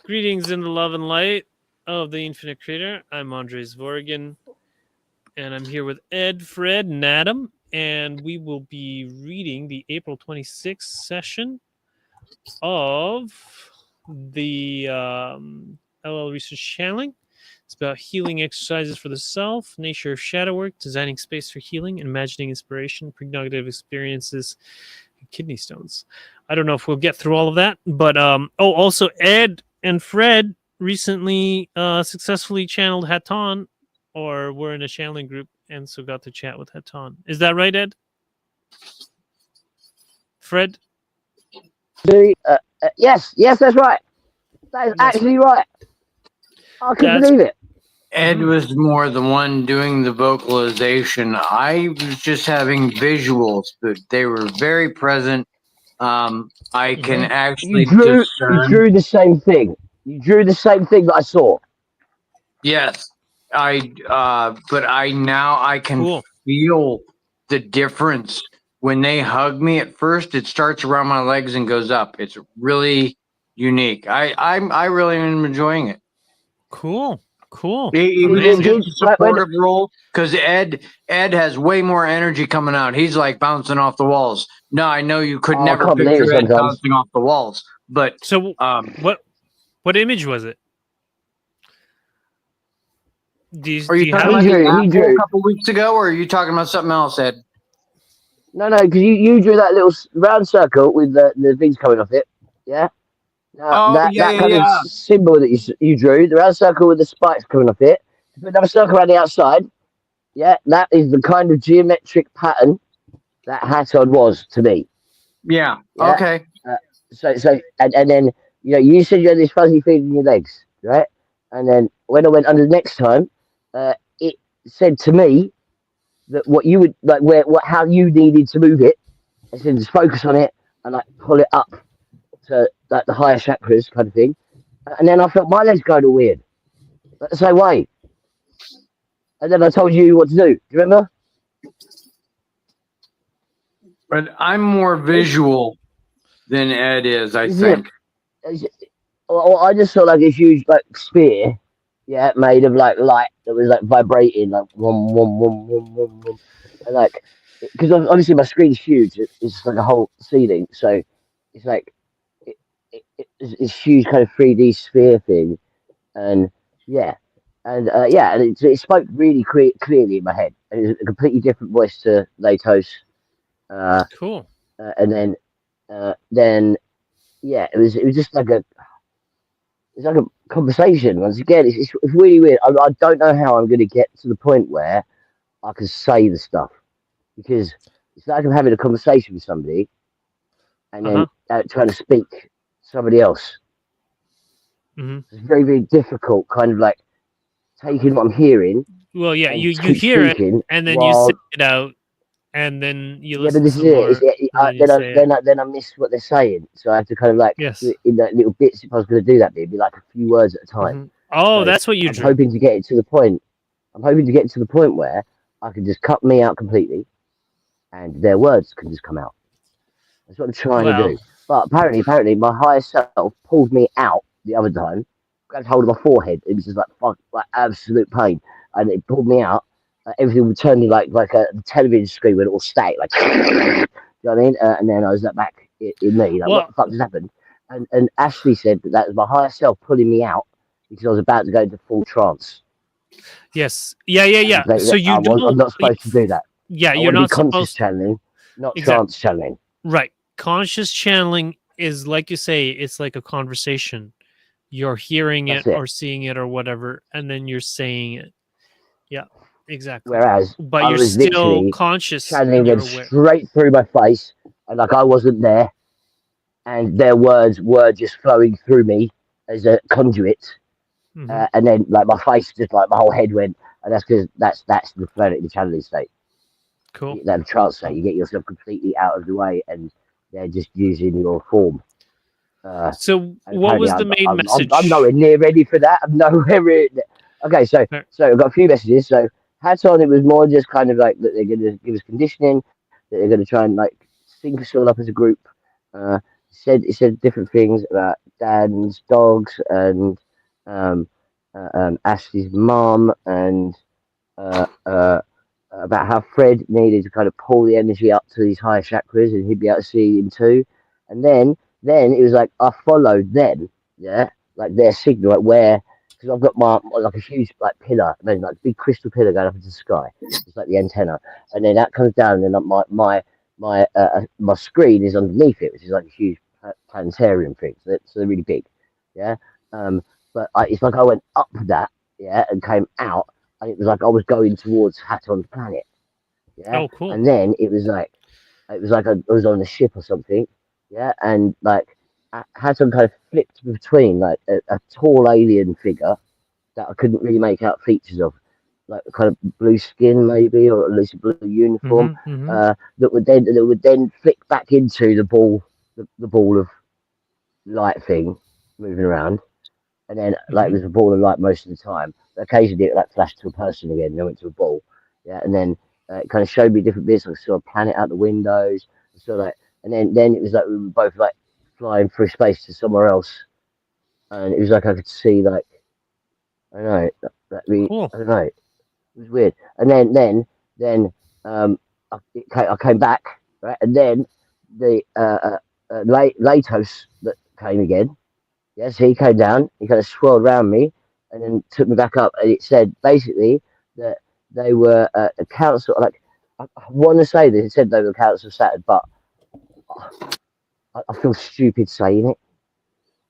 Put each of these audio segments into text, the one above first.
Greetings in the love and light of the infinite creator. I'm Andrii Zvorygin, and I'm here with Ed, Fred, and Adam, and we will be reading the April 26th session of the LL Research Channeling. It's about healing exercises for the self, nature of shadow work, designing space for healing, imagining inspiration, precognitive experiences, and kidney stones. I don't know if we'll get through all of that, but also Ed and Fred recently successfully channeled Haton, or were in a channeling group, and so got to chat with Haton. Is that right, Ed? Fred? Yes, that's right. That is actually right. I couldn't believe it. Ed was more the one doing the vocalization. I was just having visuals, but they were very present. I can actually discern. You drew the same thing. You drew the same thing that I saw. Yes, but I can feel the difference when they hug me. At first, it starts around my legs and goes up. It's really unique. I really am enjoying it. Cool. Even in just a supportive role, because Ed has way more energy coming out. He's like bouncing off the walls. No, I know you could never picture Ed bouncing off the walls. But so, what image was it? Are you talking about the a couple weeks ago, or are you talking about something else, Ed? No, because you drew that little round circle with the things coming off it. Yeah. That kind of symbol that you drew, the round circle with the spikes coming off it. Put another circle around the outside. Yeah, that is the kind of geometric pattern that Haton was to me. Yeah. Okay. And then you said you had this fuzzy feeling in your legs, right? And then when I went under the next time, it said to me that what you would like, how you needed to move it. I said just focus on it and like pull it up to like the higher chakras kind of thing. And then I felt my legs going all weird. Like the same way. And then I told you what to do. Do you remember? But I'm more visual than Ed is, I think. Well, I just saw like a huge like spear, made of like light that was like vibrating, like wum, and like because obviously my screen's huge. It's like a whole ceiling, so it's like it's huge kind of 3D sphere thing, and it spoke really clearly in my head. And it was a completely different voice to Latos. Cool. And then it was just like it's like a conversation. Once again, it's really weird. I don't know how I'm going to get to the point where I can say the stuff, because it's like I'm having a conversation with somebody and then trying to speak somebody else. It's very, very difficult, kind of like taking what I'm hearing. Well, yeah, you hear it and then you say it out, and then you listen. Yeah, but this is it. Then I miss what they're saying, so I have to kind of like do it in little bits. If I was going to do that, it'd be like a few words at a time. Oh, so that's what you drew. I'm hoping to get it to the point. I'm hoping to get to the point where I can just cut me out completely, and their words can just come out. That's what I'm trying to do. But apparently, my higher self pulled me out the other time, grabbed hold of my forehead. It was just like absolute pain, and it pulled me out. Everything would turn like a television screen when it all static, like, you know what I mean? And then I was like back in me, like, what the fuck just happened? And Ashley said that was my higher self pulling me out because I was about to go into full trance. Yes. Yeah. So I'm not supposed to do that. Yeah, you're not supposed conscious channeling, not trance channeling. Right. Conscious channeling is, like you say, it's like a conversation. You're hearing it or seeing it or whatever, and then you're saying it. Yeah, exactly. Whereas but you're still conscious. Channeling them straight through my face, and like I wasn't there, and their words were just flowing through me as a conduit. And then like my face, just like my whole head went, and that's because that's the the channeling state. Cool. That trance state, you get yourself completely out of the way, and they're just using your form. So what was the main message? I'm nowhere near ready for that. I'm nowhere near. Okay, so I've got a few messages. So Haton, it was more just kind of like that they're going to give us conditioning, that they're going to try and like sync us all up as a group. It said different things about Dan's dogs and Ashley's mum and about how Fred needed to kind of pull the energy up to these higher chakras and he'd be able to see him too. And then it was like I followed them, yeah, like their signal, like where, because I've got my like a huge like pillar, I mean, like big crystal pillar going up into the sky. It's like the antenna, and then that comes down, and then my screen is underneath it, which is like a huge planetarium thing. So they're really big, yeah. But it's like I went up that, yeah, and came out, and it was like I was going towards Haton's planet, yeah. Oh, cool. And then it was like I was on a ship or something, yeah, and like Haton kind of flipped between like a tall alien figure that I couldn't really make out features of, like kind of blue skin maybe, or at least a blue uniform, that would then flick back into the ball of light thing moving around, and then like it was a ball of light most of the time. Occasionally it like flashed to a person again, and then went to a ball, yeah, and then it kind of showed me different bits. Like I saw a planet out the windows, so like, and then it was like we were both like flying through space to somewhere else, and it was like I could see like I don't know, cool. I don't know, it was weird. And then I came back, right, and then the Latos that came again. Yes, he came down. He kind of swirled around me, and then took me back up. And it said basically that they were a council. Like I want to say this. It said they were a council of Saturn, but I feel stupid saying it.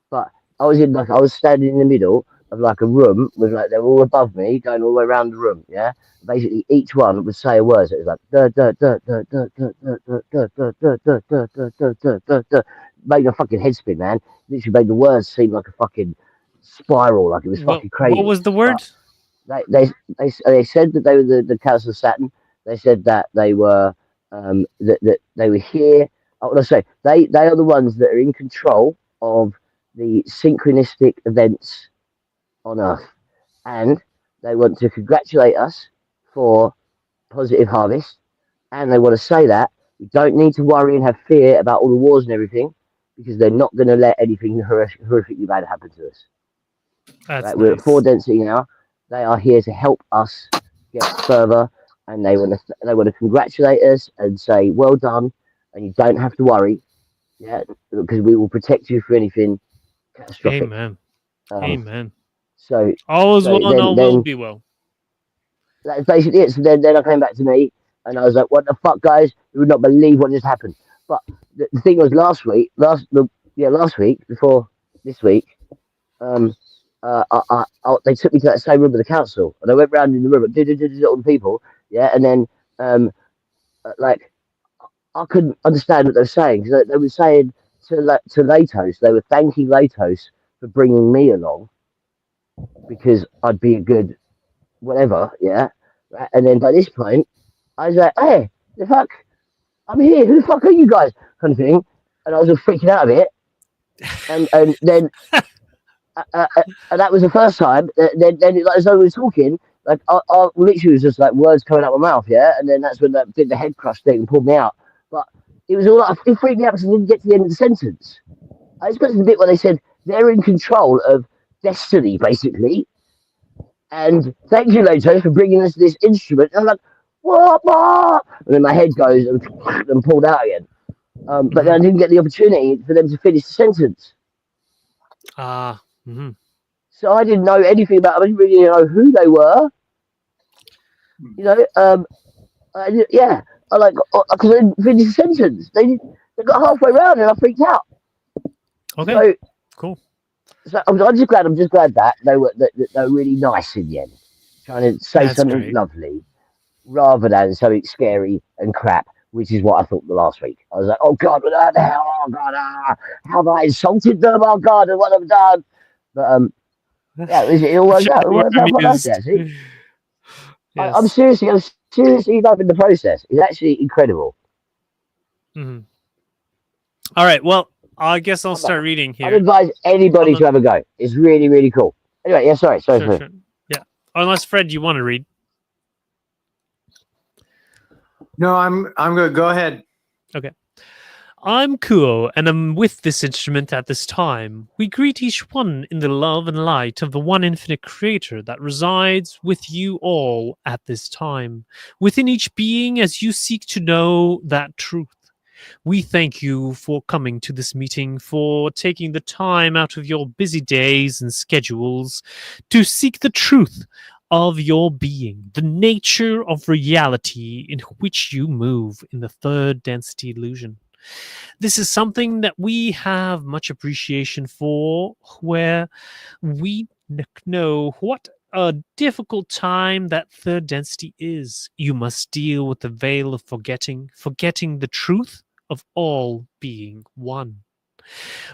But I was standing in the middle of like a room with like they were all above me, going all the way around the room. Yeah, basically each one would say a word. So it was like made a fucking head spin, man. Literally made the words seem like a fucking spiral, like it was fucking crazy. What was the word? They said that they were the Council of Saturn. They said that they were that they were here. I want to say they are the ones that are in control of the synchronistic events on Earth, and they want to congratulate us for positive harvest, and they want to say that we don't need to worry and have fear about all the wars and everything because they're not going to let anything horrifically bad happen to us. That's right? Nice. We're at 4 density now. They are here to help us get further, and they want to congratulate us and say well done, and you don't have to worry, yeah, because we will protect you for anything catastrophic. Amen. Amen. So all is well and all will be well. That's basically it. So then I came back to me and I was like, "What the fuck, guys? You would not believe what just happened." But the thing was, last week before this week, they took me to that same room of the council, and I went round in the room, did all the people, yeah, and then like I couldn't understand what they were saying because they were saying to Latos, they were thanking Latos for bringing me along because I'd be a good whatever, yeah. Right? And then by this point, I was like, "Hey, the fuck, I'm here. Who the fuck are you guys?" kind of thing, and I was all freaking out a bit. And then and that was the first time. Then like, as I was talking, like I literally was just like words coming out of my mouth, yeah. And then that's when that did the head crush thing and pulled me out. But it was all like, it freaked me out because I didn't get to the end of the sentence. I expected the bit where they said they're in control of destiny, basically. And thank you, Lato, for bringing us this instrument. And I'm like, what? And then my head goes and pulled out again. But then I didn't get the opportunity for them to finish the sentence. So I didn't know anything about them. I didn't really know who they were. You know, I couldn't finish the sentence. They got halfway around and I freaked out. Okay, so, cool. So I'm just glad that they were really nice in the end, trying to say something lovely rather than something scary and crap, which is what I thought the last week. I was like, "Oh God, what the hell? Oh God, how have I insulted them? Oh God, and what I've done." But yeah, it all worked out. It worked out quite nicely, actually. Yes. I'm seriously loving the process. It's actually incredible. Mm-hmm. All right, well, I guess I'll start reading here. I'd advise anybody to have a go. It's really, really cool. Anyway, yeah, sorry. Sure. Yeah, unless Fred, you want to read? No, I'm good. Go ahead. Okay. I'm Kuo, and I'm with this instrument at this time. We greet each one in the love and light of the one infinite creator that resides with you all at this time, within each being as you seek to know that truth. We thank you for coming to this meeting, for taking the time out of your busy days and schedules to seek the truth of your being, the nature of reality in which you move in the third density illusion. This is something that we have much appreciation for, where we know what a difficult time that third density is. You must deal with the veil of forgetting the truth of all being one.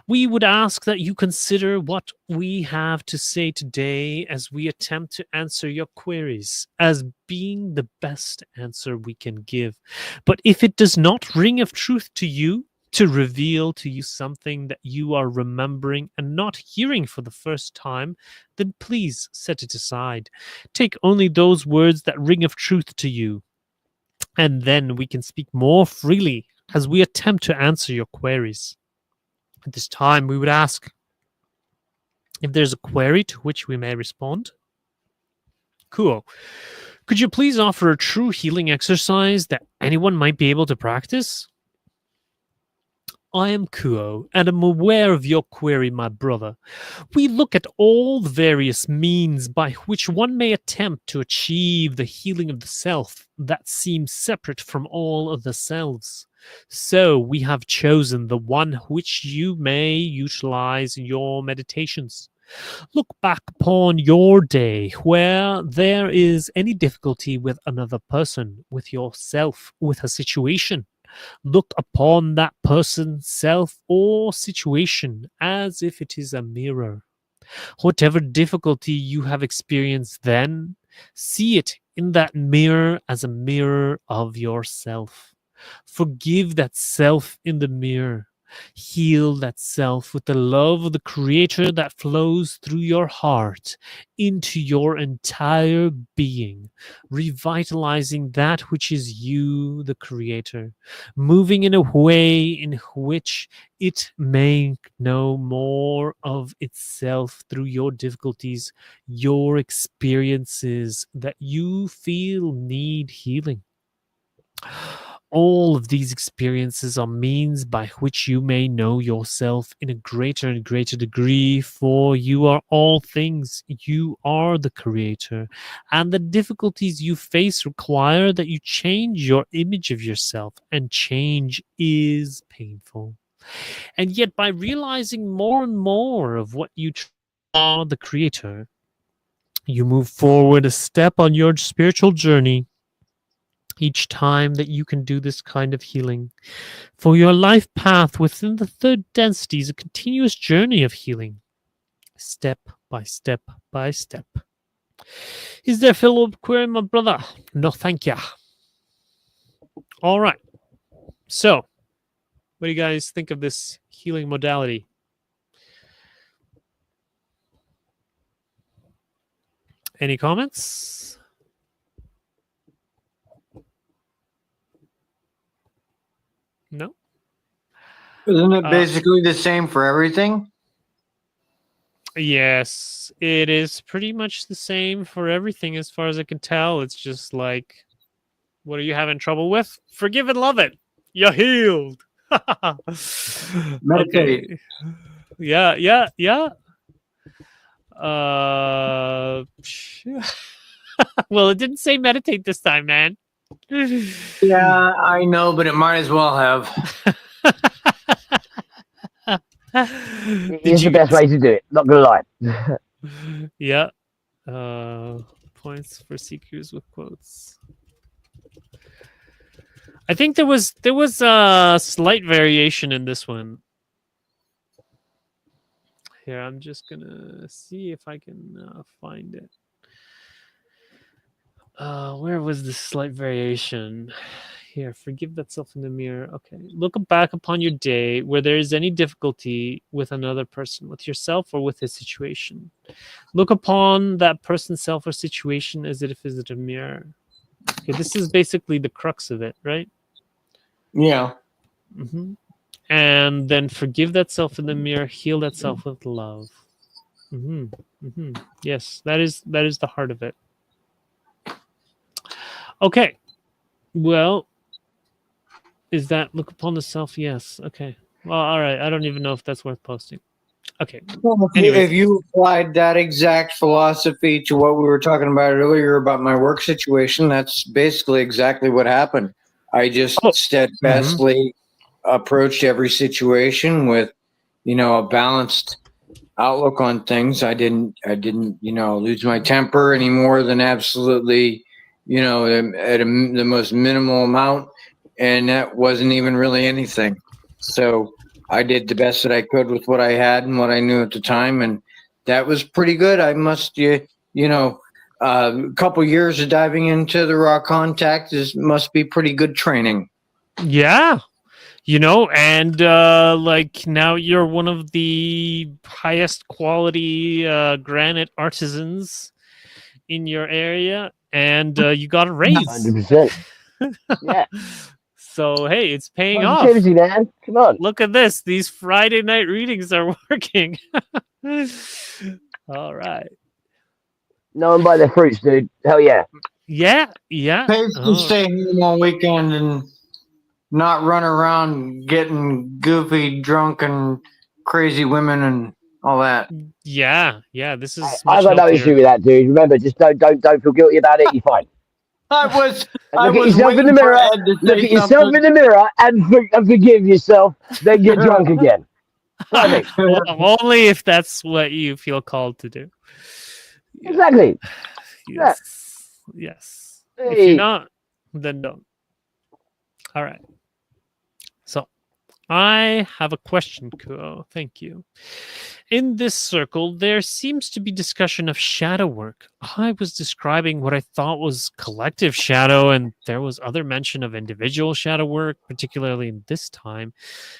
We would ask that you consider what we have to say today as we attempt to answer your queries as being the best answer we can give. But if it does not ring of truth to you, to reveal to you something that you are remembering and not hearing for the first time, then please set it aside. Take only those words that ring of truth to you, and then we can speak more freely as we attempt to answer your queries. At this time, we would ask if there's a query to which we may respond. Cool. Could you please offer a true healing exercise that anyone might be able to practice? I am Kuo, and am aware of your query, my brother. We look at all the various means by which one may attempt to achieve the healing of the self that seems separate from all other selves. So we have chosen the one which you may utilize in your meditations. Look back upon your day where there is any difficulty with another person, with yourself, with a situation. Look upon that person, self, or situation as if it is a mirror. Whatever difficulty you have experienced then, see it in that mirror as a mirror of yourself. Forgive that self in the mirror. Heal that self with the love of the Creator that flows through your heart into your entire being, revitalizing that which is you, the Creator, moving in a way in which it may know more of itself through your difficulties, your experiences that you feel need healing. All of these experiences are means by which you may know yourself in a greater and greater degree, for you are all things. You are the Creator, and the difficulties you face require that you change your image of yourself, and change is painful. And yet, by realizing more and more of what you are, the Creator, you move forward a step on your spiritual journey each time that you can do this kind of healing. For your life path within the third density is a continuous journey of healing, step by step by step. Is there follow-up query, my brother? No, thank you. All right. So, what do you guys think of this healing modality? Any comments? No? Isn't it basically the same for everything? Yes, it is pretty much the same for everything as far as I can tell. It's just like, what are you having trouble with? Forgive and love it. You're healed. Meditate. Okay. Yeah. Uh, well, it didn't say meditate this time, man. Yeah, I know, but it might as well have. It's the best way to do it, not gonna lie. Yeah. Points for seekers with quotes. I think there was a slight variation in this one. Here, I'm just gonna see if I can find it. Where was the slight variation? Here, forgive that self in the mirror. Okay. Look back upon your day where there is any difficulty with another person, with yourself or with a situation. Look upon that person, self, or situation as if it is a mirror. Okay, this is basically the crux of it, right? Yeah. Mm-hmm. and then forgive that self in the mirror, heal that self with love. Yes, that is the heart of it. Okay, well, is that look upon the self? Yes. Okay. Well, all right. I don't even know if that's worth posting. Okay. Well, if you applied that exact philosophy to what we were talking about earlier about my work situation, that's basically exactly what happened. I just steadfastly approached every situation with, a balanced outlook on things. I didn't, lose my temper any more than absolutely, at the most minimal amount. And that wasn't even really anything. So I did the best that I could with what I had and what I knew at the time. And that was pretty good. I must, a couple years of diving into the raw contact must be pretty good training. Yeah. And like now you're one of the highest quality granite artisans in your area, and you got a raise. 100%. Yeah. So hey, it's paying Positivity, off. man. Come on. Look at this. These Friday night readings are working. All right. No one buy their fruits, dude. Hell yeah. Yeah. Pays to stay home all weekend and not run around getting goofy, drunk, and crazy women and all that. Yeah. This is. I got no issue with that, dude. Remember, just don't feel guilty about it. You're fine. Look at yourself in the mirror. Look at yourself in the mirror and forgive yourself. Then get drunk again. Perfect. Well, only if that's what you feel called to do. Exactly. Yes. Hey. If you're not, then don't. All right. So, I have a question, Kuo. Thank you. In this circle, there seems to be discussion of shadow work. I was describing what I thought was collective shadow, and there was other mention of individual shadow work, particularly in this time.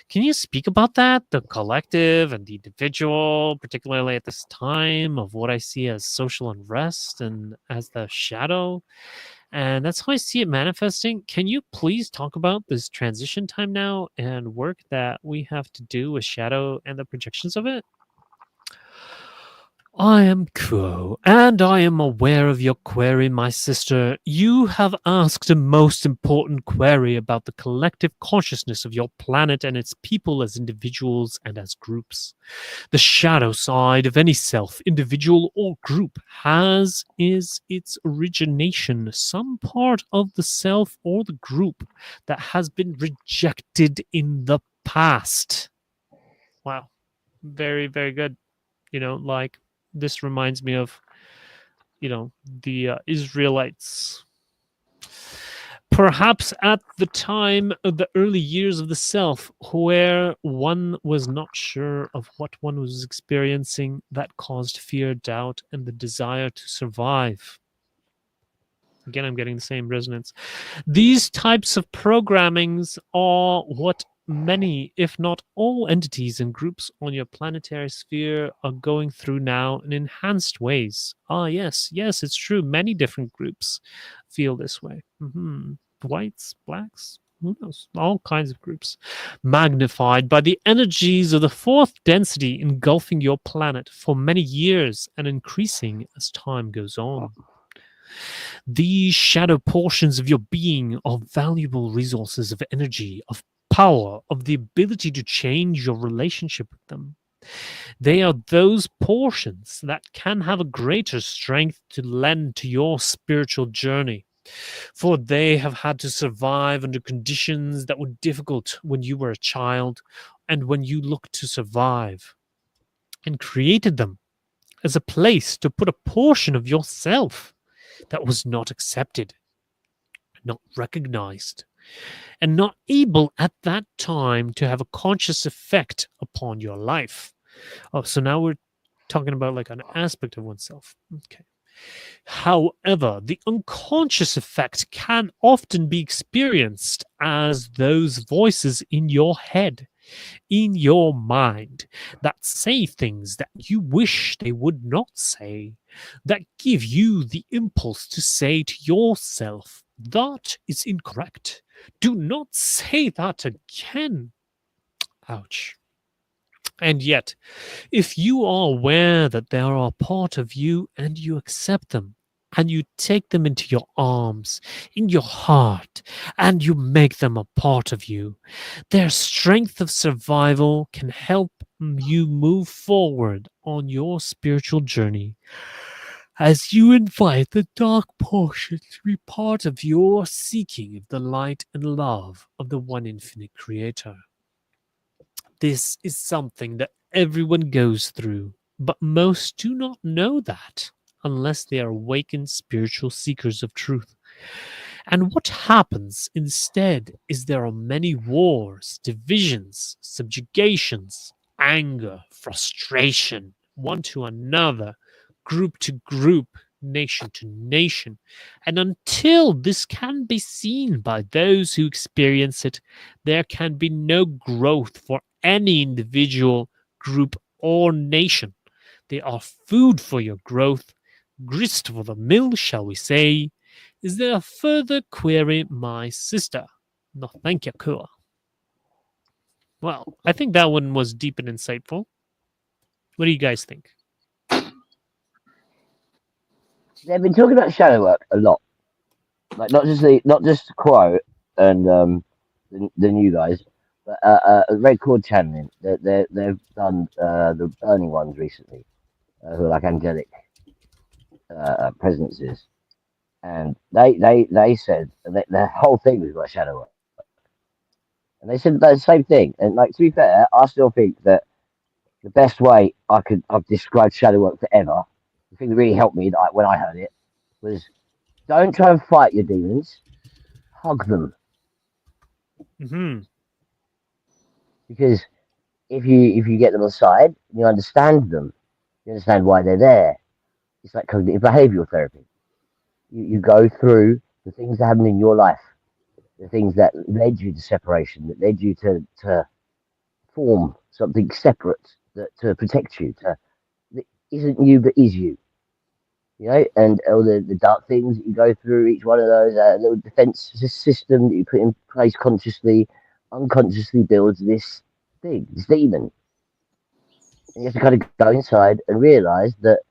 Can you speak about that? The collective and the individual, particularly at this time, of what I see as social unrest and as the shadow? And that's how I see it manifesting. Can you please talk about this transition time now and work that we have to do with shadow and the projections of it? I am Kuo, and I am aware of your query, my sister. You have asked a most important query about the collective consciousness of your planet and its people as individuals and as groups. The shadow side of any self, individual or group, is its origination, some part of the self or the group that has been rejected in the past. Wow. Very, very good. Like, this reminds me of, the Israelites. Perhaps at the time of the early years of the self, where one was not sure of what one was experiencing, that caused fear, doubt, and the desire to survive. Again, I'm getting the same resonance. These types of programmings are what many, if not all, entities and groups on your planetary sphere are going through now in enhanced ways. Yes, it's true. Many different groups feel this way. Whites, blacks, who knows? All kinds of groups. Magnified by the energies of the fourth density engulfing your planet for many years and increasing as time goes on. These shadow portions of your being are valuable resources of energy, of power, of the ability to change your relationship with them. They are those portions that can have a greater strength to lend to your spiritual journey, for they have had to survive under conditions that were difficult when you were a child and when you looked to survive, and created them as a place to put a portion of yourself that was not accepted, not recognized, and not able at that time to have a conscious effect upon your life. So now we're talking about like an aspect of oneself. Okay. However, the unconscious effect can often be experienced as those voices in your head, in your mind, that say things that you wish they would not say, that give you the impulse to say to yourself, "That is incorrect. Do not say that again." Ouch. And yet, if you are aware that they are a part of you and you accept them, and you take them into your arms, in your heart, and you make them a part of you, their strength of survival can help you move forward on your spiritual journey. As you invite the dark portion to be part of your seeking of the light and love of the one infinite creator. This is something that everyone goes through, but most do not know that unless they are awakened spiritual seekers of truth. And what happens instead is there are many wars, divisions, subjugations, anger, frustration, one to another, group to group, nation to nation. And until this can be seen by those who experience it, there can be no growth for any individual, group, or nation. They are food for your growth, grist for the mill, shall we say. Is there a further query, my sister? No, thank you, cool. Well, I think that one was deep and insightful. What do you guys think? They've been talking about shadow work a lot, like not just quote and the new guys, but red cord channeling. They've done the burning ones recently, who are like angelic presences, and they said that the whole thing was about shadow work, and they said the same thing. And like, to be fair, I still think that the best way I've described shadow work forever, the thing that really helped me when I heard it was, don't try and fight your demons, hug them. Mm-hmm. Because if you get them aside, you understand them, you understand why they're there. It's like cognitive behavioral therapy. You go through the things that happened in your life, the things that led you to separation, that led you to form something separate, that to protect you, that isn't you but is you. You know, and all the dark things that you go through, each one of those little defense system that you put in place consciously, unconsciously builds this thing, this demon. And you have to kind of go inside and realize that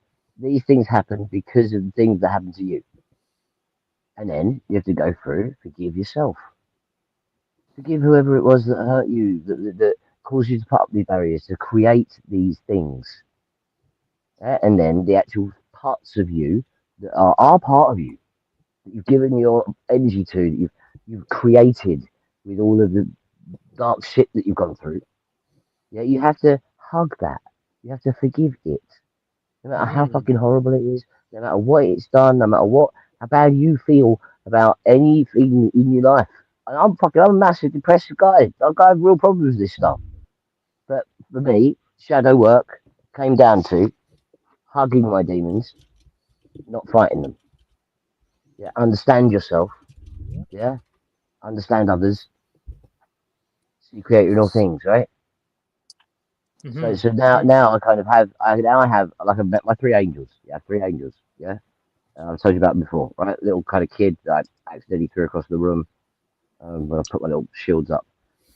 these things happen because of the things that happen to you. And then you have to go through, forgive yourself, forgive whoever it was that hurt you, that caused you to put up these barriers, to create these things. And then the actual parts of you that are part of you, that you've given your energy to, that you've created with all of the dark shit that you've gone through. Yeah, you have to hug that. You have to forgive it. No matter how fucking horrible it is, no matter what it's done, no matter how bad you feel about anything in your life. And I'm a massive depressive guy. I've got real problems with this stuff. But for me, shadow work came down to hugging my demons, not fighting them. Yeah, understand yourself. Yeah, understand others. So you create your own things, right? Mm-hmm. So now I kind of have I have like my three angels. Yeah, three angels. Yeah, I've told you about them before, right? Little kind of kid that I accidentally threw across the room when I put my little shields up.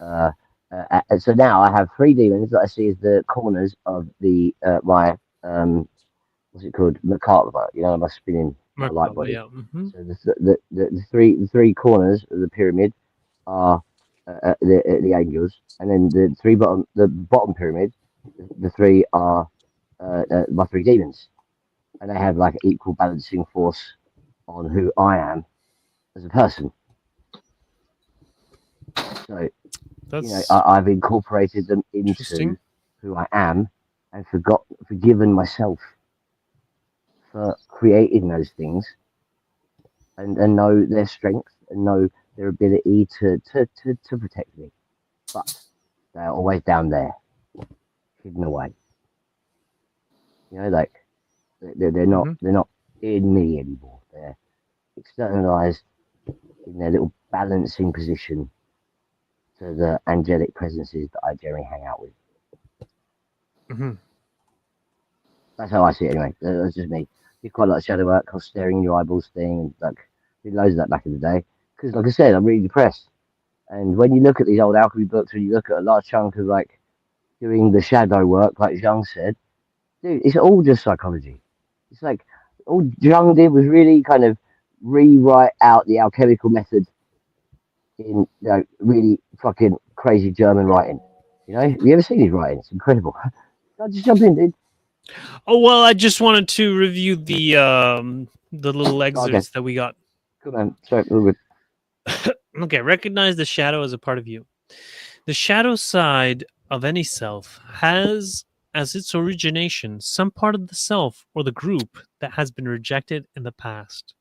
And so now I have three demons that I see as the corners of the my what's it called, Merkaba, you know, my spinning my light body. Yeah. Mm-hmm. So the three corners of the pyramid are the angels, and then the bottom pyramid, the three are my three demons, and they have like an equal balancing force on who I am as a person. So I've incorporated them into who I am, and forgiven myself for creating those things, and know their strength and know their ability to protect me. But they're always down there, hidden away. You know, like they're not in me anymore. They're externalized in their little balancing position to the angelic presences that I generally hang out with. Mm-hmm. That's how I see it anyway. That's just me. Did quite a lot of shadow work. I was staring in your eyeballs thing, and like did loads of that back in the day. Because, like I said, I'm really depressed. And when you look at these old alchemy books, when you look at a large chunk of like doing the shadow work, like Jung said, dude, it's all just psychology. It's like all Jung did was really kind of rewrite out the alchemical method in really fucking crazy German writing. Have you ever seen his writing? It's incredible. I'll just jump in, dude. Oh well, I just wanted to review the little excerpts that we got. Cool, man. Sorry, all good. Okay, recognize the shadow as a part of you. The shadow side of any self has as its origination some part of the self or the group that has been rejected in the past.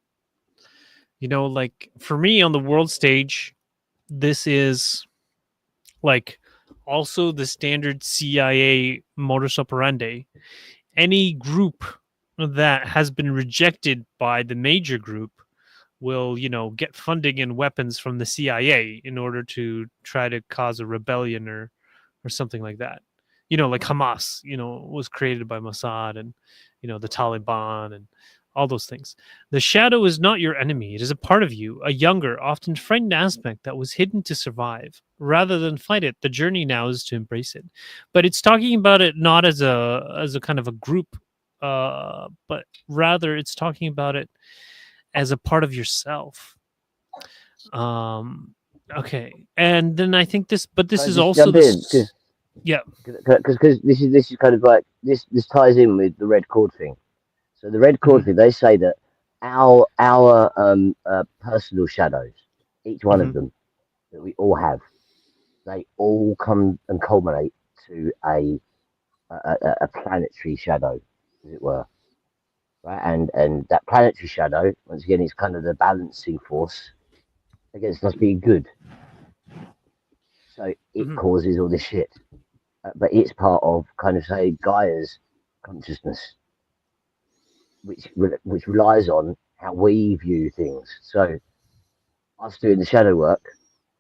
Like for me on the world stage, this is like also the standard CIA modus operandi. Any group that has been rejected by the major group will, get funding and weapons from the CIA in order to try to cause a rebellion or something like that. Like Hamas, was created by Mossad and, the Taliban and all those things. The shadow is not your enemy. It is a part of you, a younger, often frightened aspect that was hidden to survive. Rather than fight it, the journey now is to embrace it. But it's talking about it not as a kind of a group, but rather it's talking about it as a part of yourself. Okay, and then I think this is also this. Yeah, because this is kind of like this ties in with the red cord thing. So the red cord thing, they say that our personal shadows, each one of them that we all have, they all come and culminate to a planetary shadow, as it were. Right, and that planetary shadow, once again, is kind of the balancing force against us being good. So it causes all this shit, but it's part of kind of say Gaia's consciousness, which relies on how we view things. So us doing the shadow work,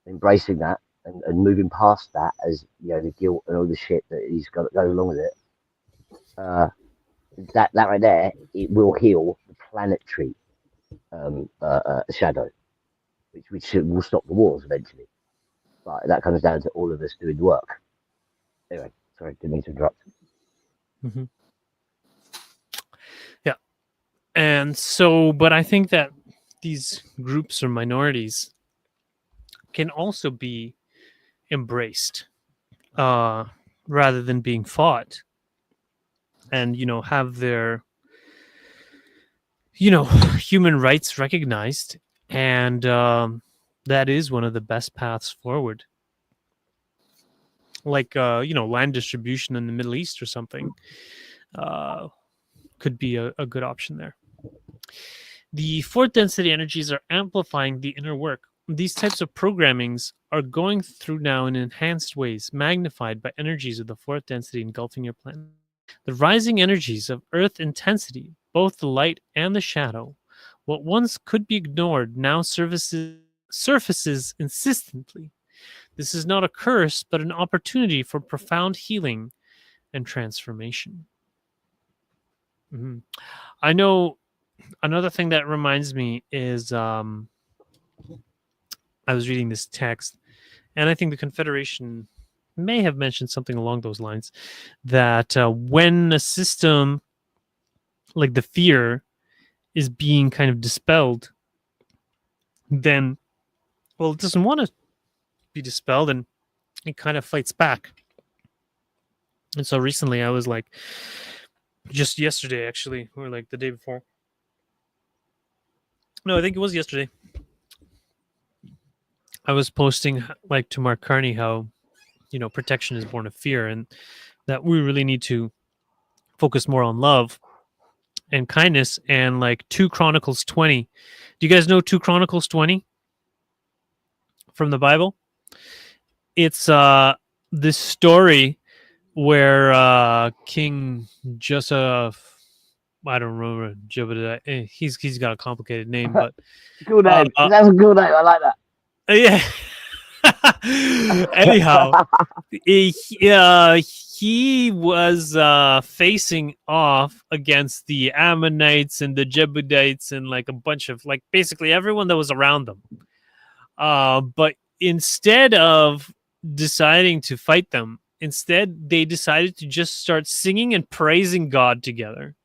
embracing that, and moving past that, as the guilt and all the shit that he's got to go along with it. That right there, it will heal the planetary shadow, which will stop the wars eventually. But that comes down to all of us doing the work. Anyway, sorry, didn't mean to interrupt. Yeah, and so, but I think that these groups or minorities can also be embraced, rather than being fought, and have their human rights recognized, and that is one of the best paths forward. Like land distribution in the Middle East or something could be a good option there. The fourth density energies are amplifying the inner work. These types of programmings are going through now in enhanced ways, magnified by energies of the fourth density engulfing your planet. The rising energies of Earth intensity, both the light and the shadow, what once could be ignored now surfaces insistently. This is not a curse, but an opportunity for profound healing and transformation. I know another thing that reminds me is I was reading this text, and I think the Confederation may have mentioned something along those lines, that when a system like the fear is being kind of dispelled, then, well, it doesn't want to be dispelled, and it kind of fights back. And so recently I was like, just yesterday actually, or like the day before, no, I think it was yesterday, I was posting like to Mark Carney how protection is born of fear, and that we really need to focus more on love and kindness. And like 2 Chronicles 20, do you guys know 2 Chronicles 20 from the Bible? It's this story where King Joseph, I don't remember, Jebediah, he's got a complicated name, but cool name. That's a cool name. I like that. Yeah. Anyhow, he was facing off against the Ammonites and the Jebusites and like a bunch of like basically everyone that was around them. But instead of deciding to fight them, instead they decided to just start singing and praising God together.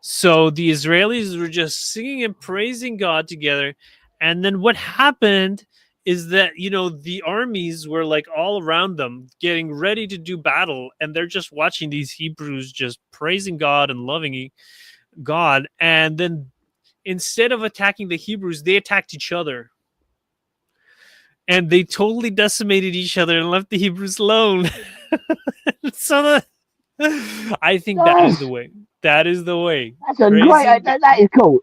So the Israelis were just singing and praising God together. And then what happened is that, the armies were like all around them getting ready to do battle. And they're just watching these Hebrews just praising God and loving God. And then instead of attacking the Hebrews, they attacked each other. And they totally decimated each other and left the Hebrews alone. So I think that is the way. That is the way. That's a great. That is cool.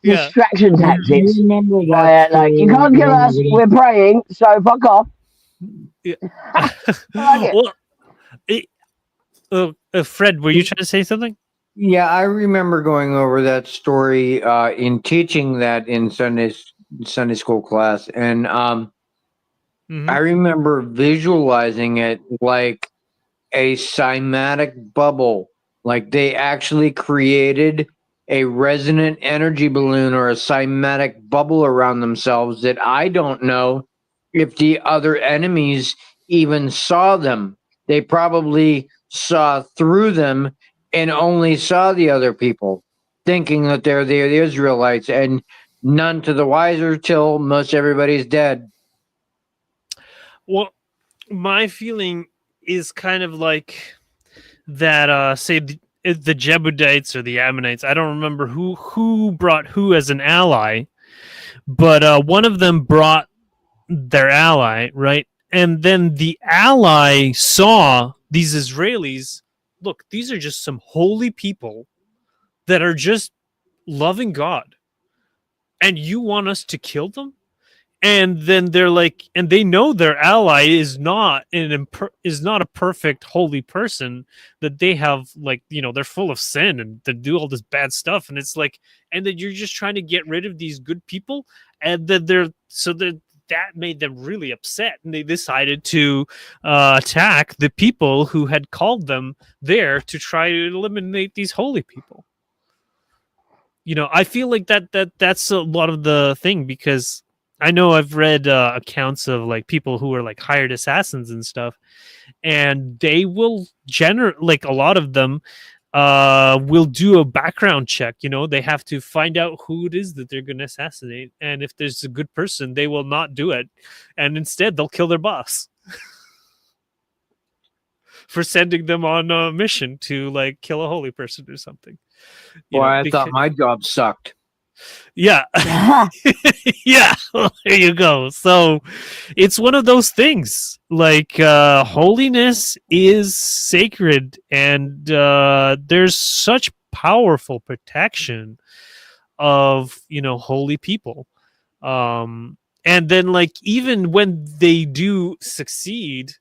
Distraction tactics. Remember that Like you can't kill us. We're praying, so fuck off. Yeah. I like it. Well, Fred, were you trying to say something? Yeah, I remember going over that story in teaching that in Sunday school class, and I remember visualizing it like a cymatic bubble. Like they actually created a resonant energy balloon or a cymatic bubble around themselves that I don't know if the other enemies even saw them. They probably saw through them and only saw the other people, thinking that they're the Israelites, and none to the wiser till most everybody's dead. Well, my feeling is kind of like that. Say the Jebusites or the Ammonites. I don't remember who brought who as an ally, but one of them brought their ally, right? And then the ally saw these Israelis. Look, these are just some holy people that are just loving God, and you want us to kill them? And then they're like, and they know their ally is not a perfect holy person, that they have, like, they're full of sin and they do all this bad stuff, and it's like, and then you're just trying to get rid of these good people, and then that made them really upset, and they decided to attack the people who had called them there to try to eliminate these holy people. I feel like that's a lot of the thing, because I know I've read accounts of like people who are like hired assassins and stuff, and they will like a lot of them will do a background check. They have to find out who it is that they're going to assassinate, and if there's a good person, they will not do it, and instead they'll kill their boss for sending them on a mission to like kill a holy person or something. Well, I thought my job sucked. Yeah. Yeah. Well, there you go. So it's one of those things, like holiness is sacred, and there's such powerful protection of holy people, and then like even when they do succeed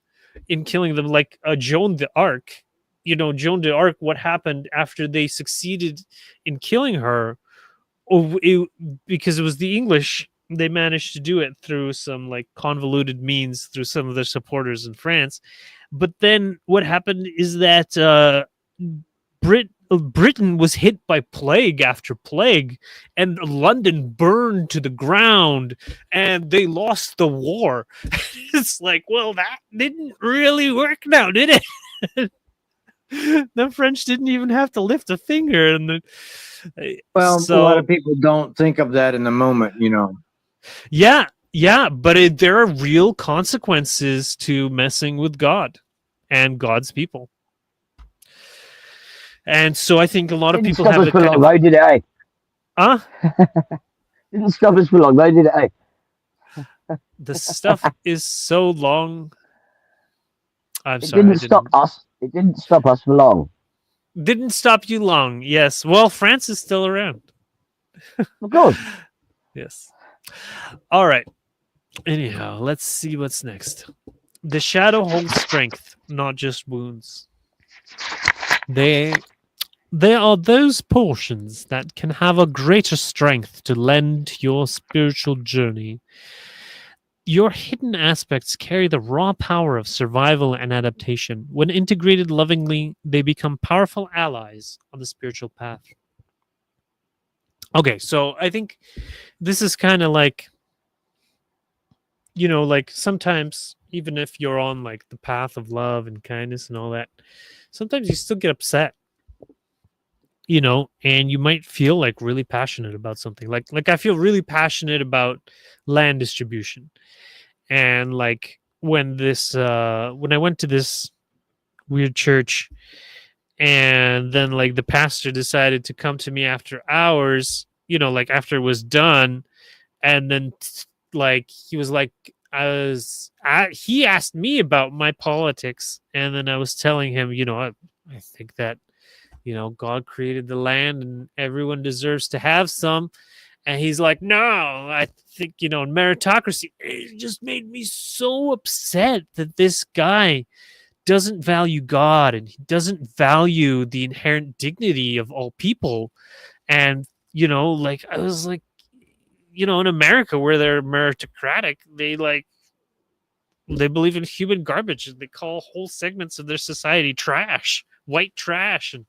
in killing them, like Joan d'Arc. Joan d'Arc, what happened after they succeeded in killing her? Because it was the English, they managed to do it through some like convoluted means through some of their supporters in France. But then what happened is that Britain was hit by plague after plague, and London burned to the ground, and they lost the war. It's like, well, that didn't really work now, did it? The French didn't even have to lift a finger, and a lot of people don't think of that in the moment, Yeah, but there are real consequences to messing with God and God's people, and so I think a lot of people have it kind of... did it? Huh? Didn't stop us for long, though, did it? The stuff is so long. I'm sorry. It didn't stop us for long. Didn't stop you long. Yes. Well, France is still around. Of course. Yes. All right. Anyhow, let's see what's next. The shadow holds strength, not just wounds. They are those portions that can have a greater strength to lend to your spiritual journey. Your hidden aspects carry the raw power of survival and adaptation. When integrated lovingly, they become powerful allies on the spiritual path. Okay, so I think this is kind of like like sometimes even if you're on like the path of love and kindness and all that, sometimes you still get upset, and you might feel like really passionate about something. Like I feel really passionate about land distribution. And like when I went to this weird church, and then like the pastor decided to come to me after hours, like after it was done, and then like he was like he asked me about my politics, and then I was telling him, I think that God created the land and everyone deserves to have some. And he's like, no, I think, in meritocracy. It just made me so upset that this guy doesn't value God, and he doesn't value the inherent dignity of all people. And, like I was like, in America where they're meritocratic, they believe in human garbage, and they call whole segments of their society trash, white trash and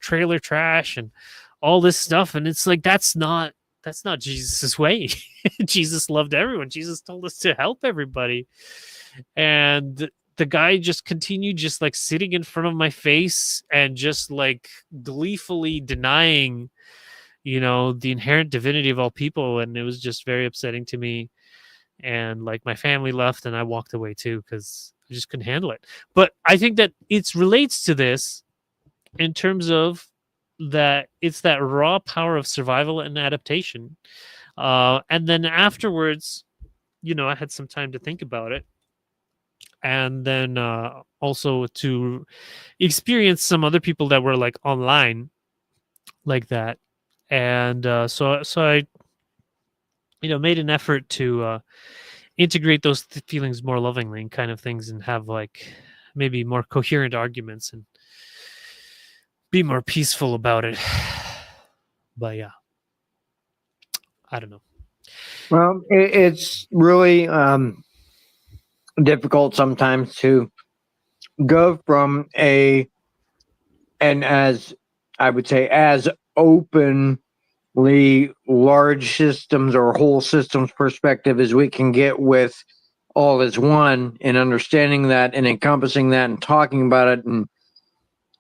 trailer trash and all this stuff. And it's like, that's not Jesus's way. Jesus loved everyone. Jesus told us to help everybody. And the guy just continued just like sitting in front of my face and just like gleefully denying, the inherent divinity of all people. And it was just very upsetting to me. And like my family left and I walked away too, because I just couldn't handle it. But I think that it relates to this in terms of that it's that raw power of survival and adaptation. And then afterwards, I had some time to think about it. And then also to experience some other people that were like online like that. And so I, made an effort to integrate those feelings more lovingly and kind of things, and have like maybe more coherent arguments and be more peaceful about it. But yeah, I don't know. Well, it's really difficult sometimes to go from and as I would say, as openly large systems or whole systems perspective as we can get with all is one, and understanding that and encompassing that and talking about it and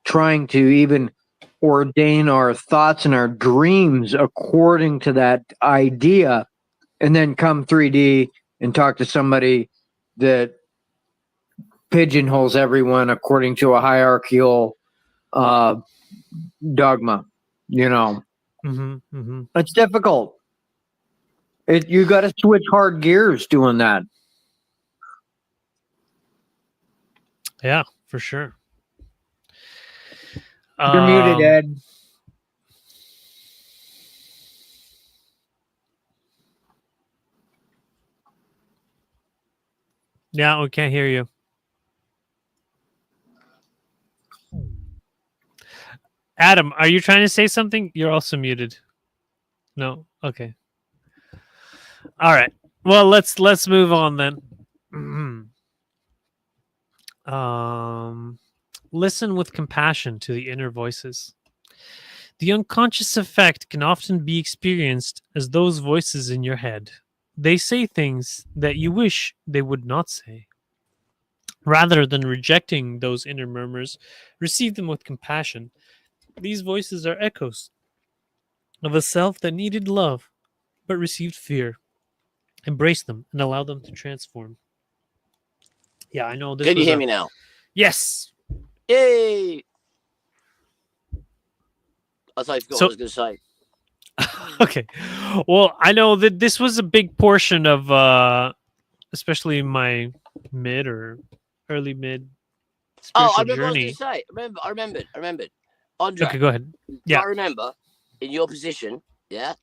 trying to even ordain our thoughts and our dreams according to that idea, and then come 3D and talk to somebody that pigeonholes everyone according to a hierarchical dogma. It's difficult. You got to switch hard gears doing that. Yeah, for sure. You're muted, Ed. Yeah, we can't hear you. Adam, are you trying to say something? You're also muted. No? Okay. All right. Well, let's move on then. Listen with compassion to the inner voices. The unconscious effect can often be experienced as those voices in your head. They say things that you wish they would not say. Rather than rejecting those inner murmurs, receive them with compassion. These voices are echoes of a self that needed love but received fear. Embrace them and allow them to transform. Yeah, I know this. Can you hear me now? Yes. Yay! I thought I forgot what I was going to say. Okay. Well, I know that this was a big portion of especially my mid or early mid spiritual I remember journey. what I was going to say. I remembered. Andrii, okay, go ahead. Yeah. I remember in your position, that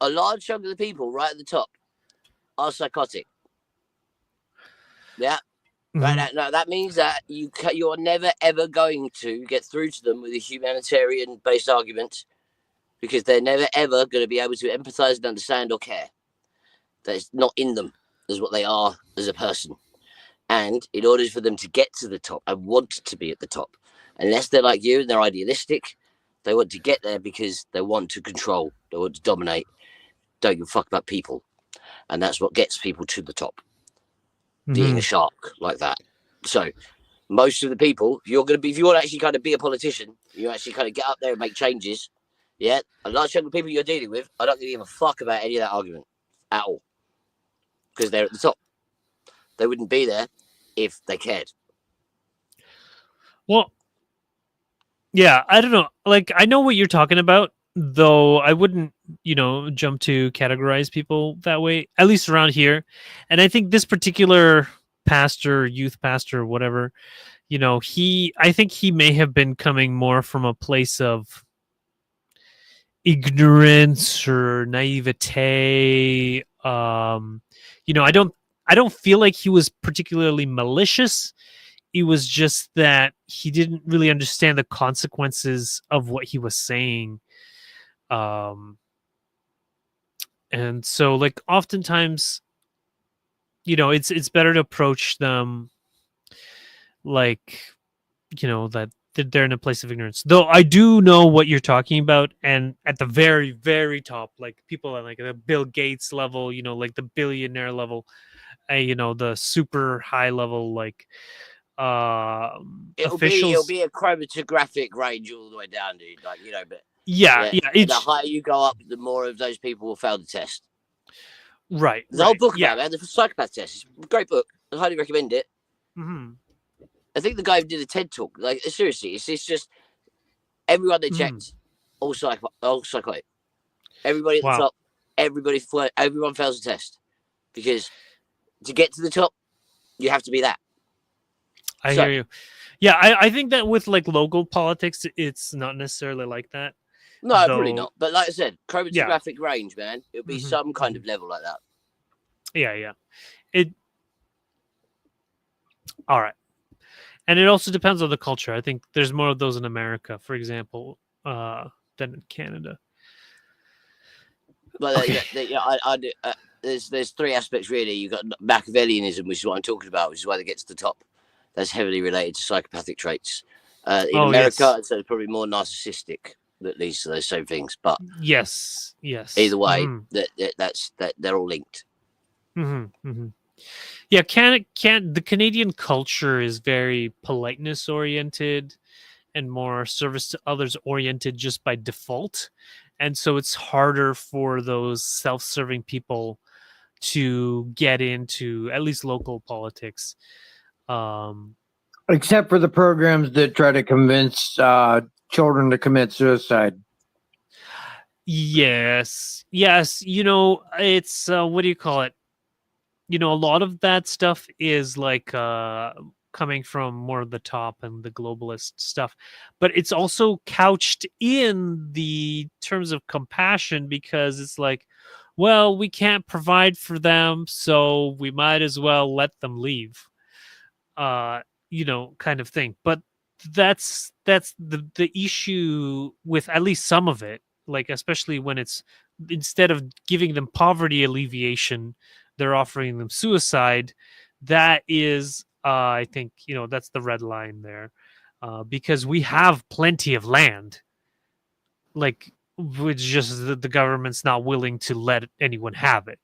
a large chunk of the people right at the top are psychotic. Yeah. Mm-hmm. Right. Now, that means that you're never ever going to get through to them with a humanitarian based argument, because they're never ever going to be able to empathize and understand or care. That's not in them as what they are as a person. And in order for them to get to the top and want to be at the top, unless they're like you and they're idealistic, they want to get there because they want to control, they want to dominate, don't give a fuck about people. and that's what gets people to the top. Being a shark like that. So most of the people, if you want to actually kind of be a politician, you actually kind of get up there and make changes. Yeah, I'm not sure the people you're dealing with. I don't give a fuck about any of that argument at all, because they're at the top. They wouldn't be there if they cared. Well, yeah, I don't know. Like, I know what you're talking about, though I wouldn't, jump to categorize people that way, at least around here. And I think this particular pastor, youth pastor, whatever, I think he may have been coming more from a place of ignorance or naivete. I don't feel like he was particularly malicious. It was just that he didn't really understand the consequences of what he was saying. And so, like, oftentimes, it's better to approach them like, that they're in a place of ignorance. Though I do know what you're talking about, and at the very, very top, like people at like the Bill Gates level, like the billionaire level, the super high level, like officials. It'll be a chromatographic range all the way down, dude. Like, but yeah. The higher you go up, the more of those people will fail the test. Right. There's a whole book about it, the psychopath test. It's a great book. I highly recommend it. Mm-hmm. I think the guy who did a TED talk, like, seriously, it's just everyone they checked, all psychotic. Everybody at the top, everyone fails the test, because to get to the top, you have to be that. I hear you. Yeah, I think that with like local politics, it's not necessarily like that. No, probably not. But like I said, chromatographic range, man. It'll be some kind of level like that. Yeah. All right. And it also depends on the culture. I think there's more of those in America, for example, than in Canada. But there's three aspects, really. You've got Machiavellianism, which is what I'm talking about, which is why they get to the top. That's heavily related to psychopathic traits. In America, so it's probably more narcissistic that leads to those same things. But yes. Either way, that they're all linked. Yeah, the Canadian culture is very politeness oriented and more service to others oriented just by default, and so it's harder for those self-serving people to get into at least local politics. Except for the programs that try to convince children to commit suicide. Yes. It's what do you call it? A lot of that stuff is like coming from more of the top and the globalist stuff, but it's also couched in the terms of compassion, because it's like, well, we can't provide for them, so we might as well let them leave. Kind of thing. But that's the issue with at least some of it, like especially when it's, instead of giving them poverty alleviation, they're offering them suicide. That is I think that's the red line there, because we have plenty of land, like, which just the government's not willing to let anyone have it.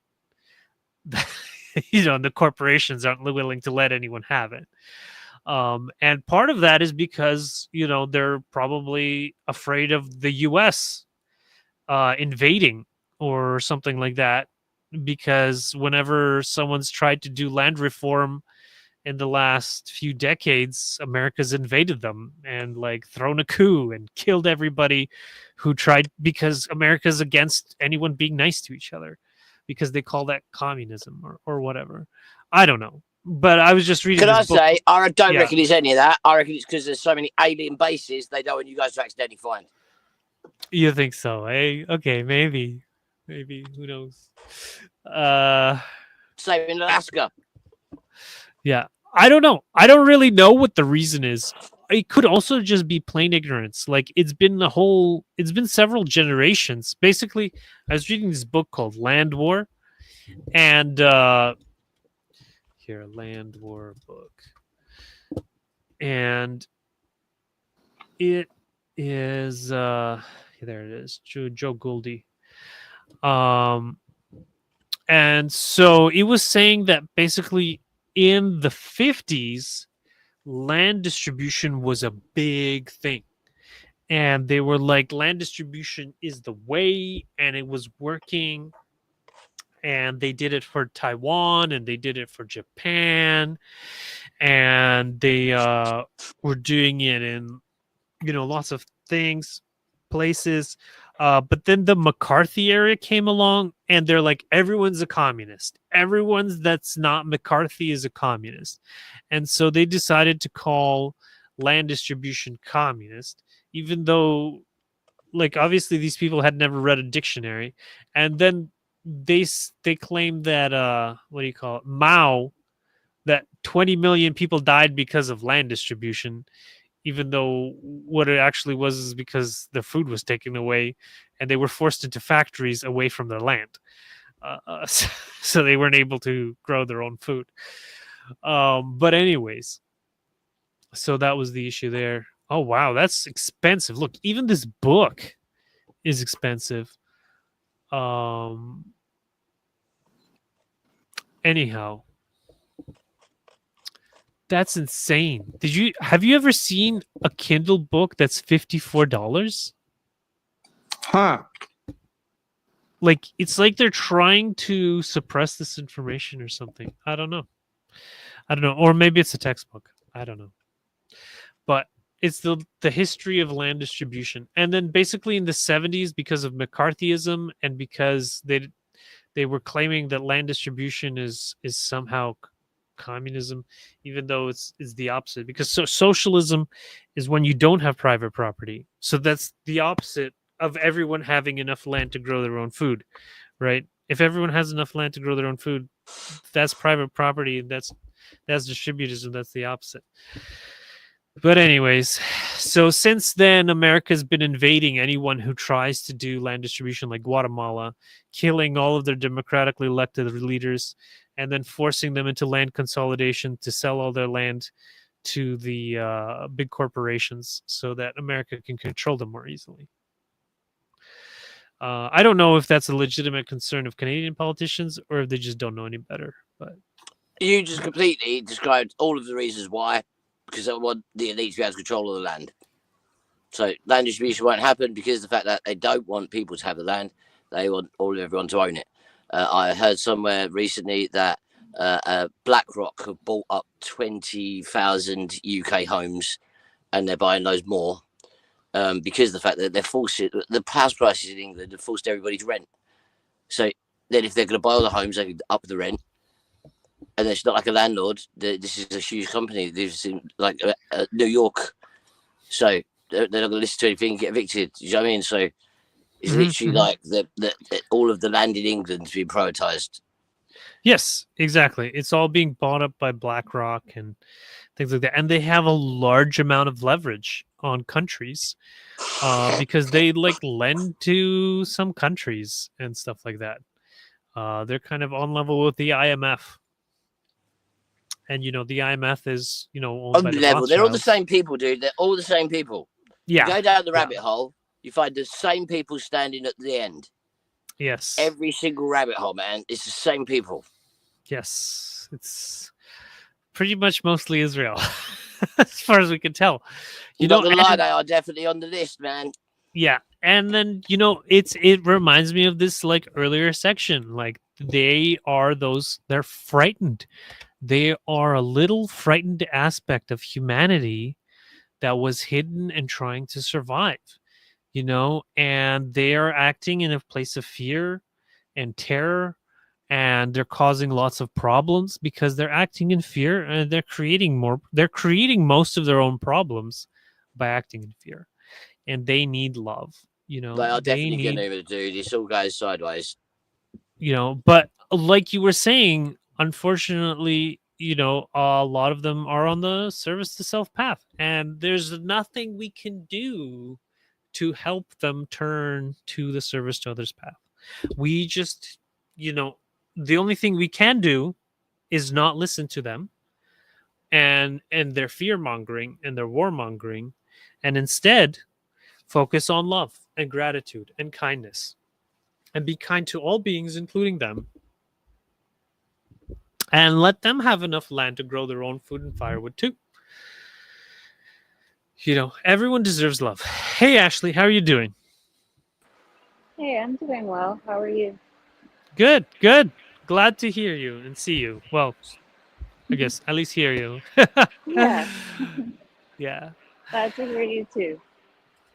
The corporations aren't willing to let anyone have it. And part of that is because, they're probably afraid of the US invading or something like that. Because whenever someone's tried to do land reform in the last few decades, America's invaded them and like thrown a coup and killed everybody who tried, because America's against anyone being nice to each other, because they call that communism or whatever. I don't know. But I was just reading. Can I say, I don't reckon it's any of that. I reckon it's because there's so many alien bases they don't want you guys to accidentally find. You think so, eh? Okay, maybe. Who knows? Same in Alaska. Yeah, I don't know. I don't really know what the reason is. It could also just be plain ignorance. Like, it's been several generations. Basically, I was reading this book called Land War, and here, Land War book, and it is there it is, Joe Gouldy. And so it was saying that basically in the 50s, land distribution was a big thing. And they were like, land distribution is the way, and it was working. And they did it for Taiwan, and they did it for Japan, and they were doing it in, lots of things, places. But then the McCarthy era came along, and they're like, everyone's a communist. Everyone's that's not McCarthy is a communist. And so they decided to call land distribution communist, even though, like, obviously these people had never read a dictionary. And then they claimed that what do you call it, Mao, that 20 million people died because of land distribution, even though what it actually was is because their food was taken away and they were forced into factories away from their land. So they weren't able to grow their own food. But anyways, so that was the issue there. Oh, wow, that's expensive. Look, even this book is expensive. Anyhow, that's insane. Have you ever seen a Kindle book that's $54? Huh. Like, it's like they're trying to suppress this information or something. I don't know. Or maybe it's a textbook. I don't know. But it's the history of land distribution. And then basically in the 70s, because of McCarthyism and because they were claiming that land distribution is somehow communism, even though it's the opposite, because socialism is when you don't have private property. So that's the opposite of everyone having enough land to grow their own food, right? If everyone has enough land to grow their own food, that's private property. That's distributism. That's the opposite. But anyways, so since then, America's been invading anyone who tries to do land distribution, like Guatemala, killing all of their democratically elected leaders, and then forcing them into land consolidation to sell all their land to the big corporations so that America can control them more easily. I don't know if that's a legitimate concern of Canadian politicians or if they just don't know any better. But you just completely described all of the reasons why. Because they want the elite to be able to control all the land. So land distribution won't happen because of the fact that they don't want people to have the land. They want everyone to own it. I heard somewhere recently that BlackRock have bought up 20,000 UK homes, and they're buying loads more because of the fact that they're forcing the house prices in England have forced everybody to rent. So then, if they're going to buy all the homes, they can up the rent. And it's not like a landlord. This is a huge company. This is like New York. So they're not going to listen to anything and get evicted. You know what I mean? So it's literally like all of the land in England is being privatized. Yes, exactly. It's all being bought up by BlackRock and things like that. And they have a large amount of leverage on countries because they lend to some countries and stuff like that. They're kind of on level with the IMF. And, the IMF is, owned by the level. They're all the Rothschilds. same people, dude. They're all the same people. Yeah. You go down the rabbit hole, you find the same people standing at the end. Yes. Every single rabbit hole, man. It's the same people. Yes. It's pretty much mostly Israel, as far as we can tell. You're not going to lie, they are definitely on the list, man. Yeah. And then, it reminds me of this, earlier section. They're frightened. They are a little frightened aspect of humanity that was hidden and trying to survive, and they are acting in a place of fear and terror, and they're causing lots of problems because they're acting in fear, and they're creating most of their own problems by acting in fear, and they need love. They are definitely going to do this. All goes sideways. But like you were saying, unfortunately, a lot of them are on the service to self path, and there's nothing we can do to help them turn to the service to others path. We just, the only thing we can do is not listen to them and their fear mongering and their warmongering, and instead focus on love and gratitude and kindness and be kind to all beings, including them. and let them have enough land to grow their own food and firewood too. Everyone deserves love. Hey, Ashley, how are you doing? Hey, I'm doing well. How are you? Good, good. Glad to hear you and see you. Well, I guess at least hear you. Yeah. Yeah. Glad to hear you too.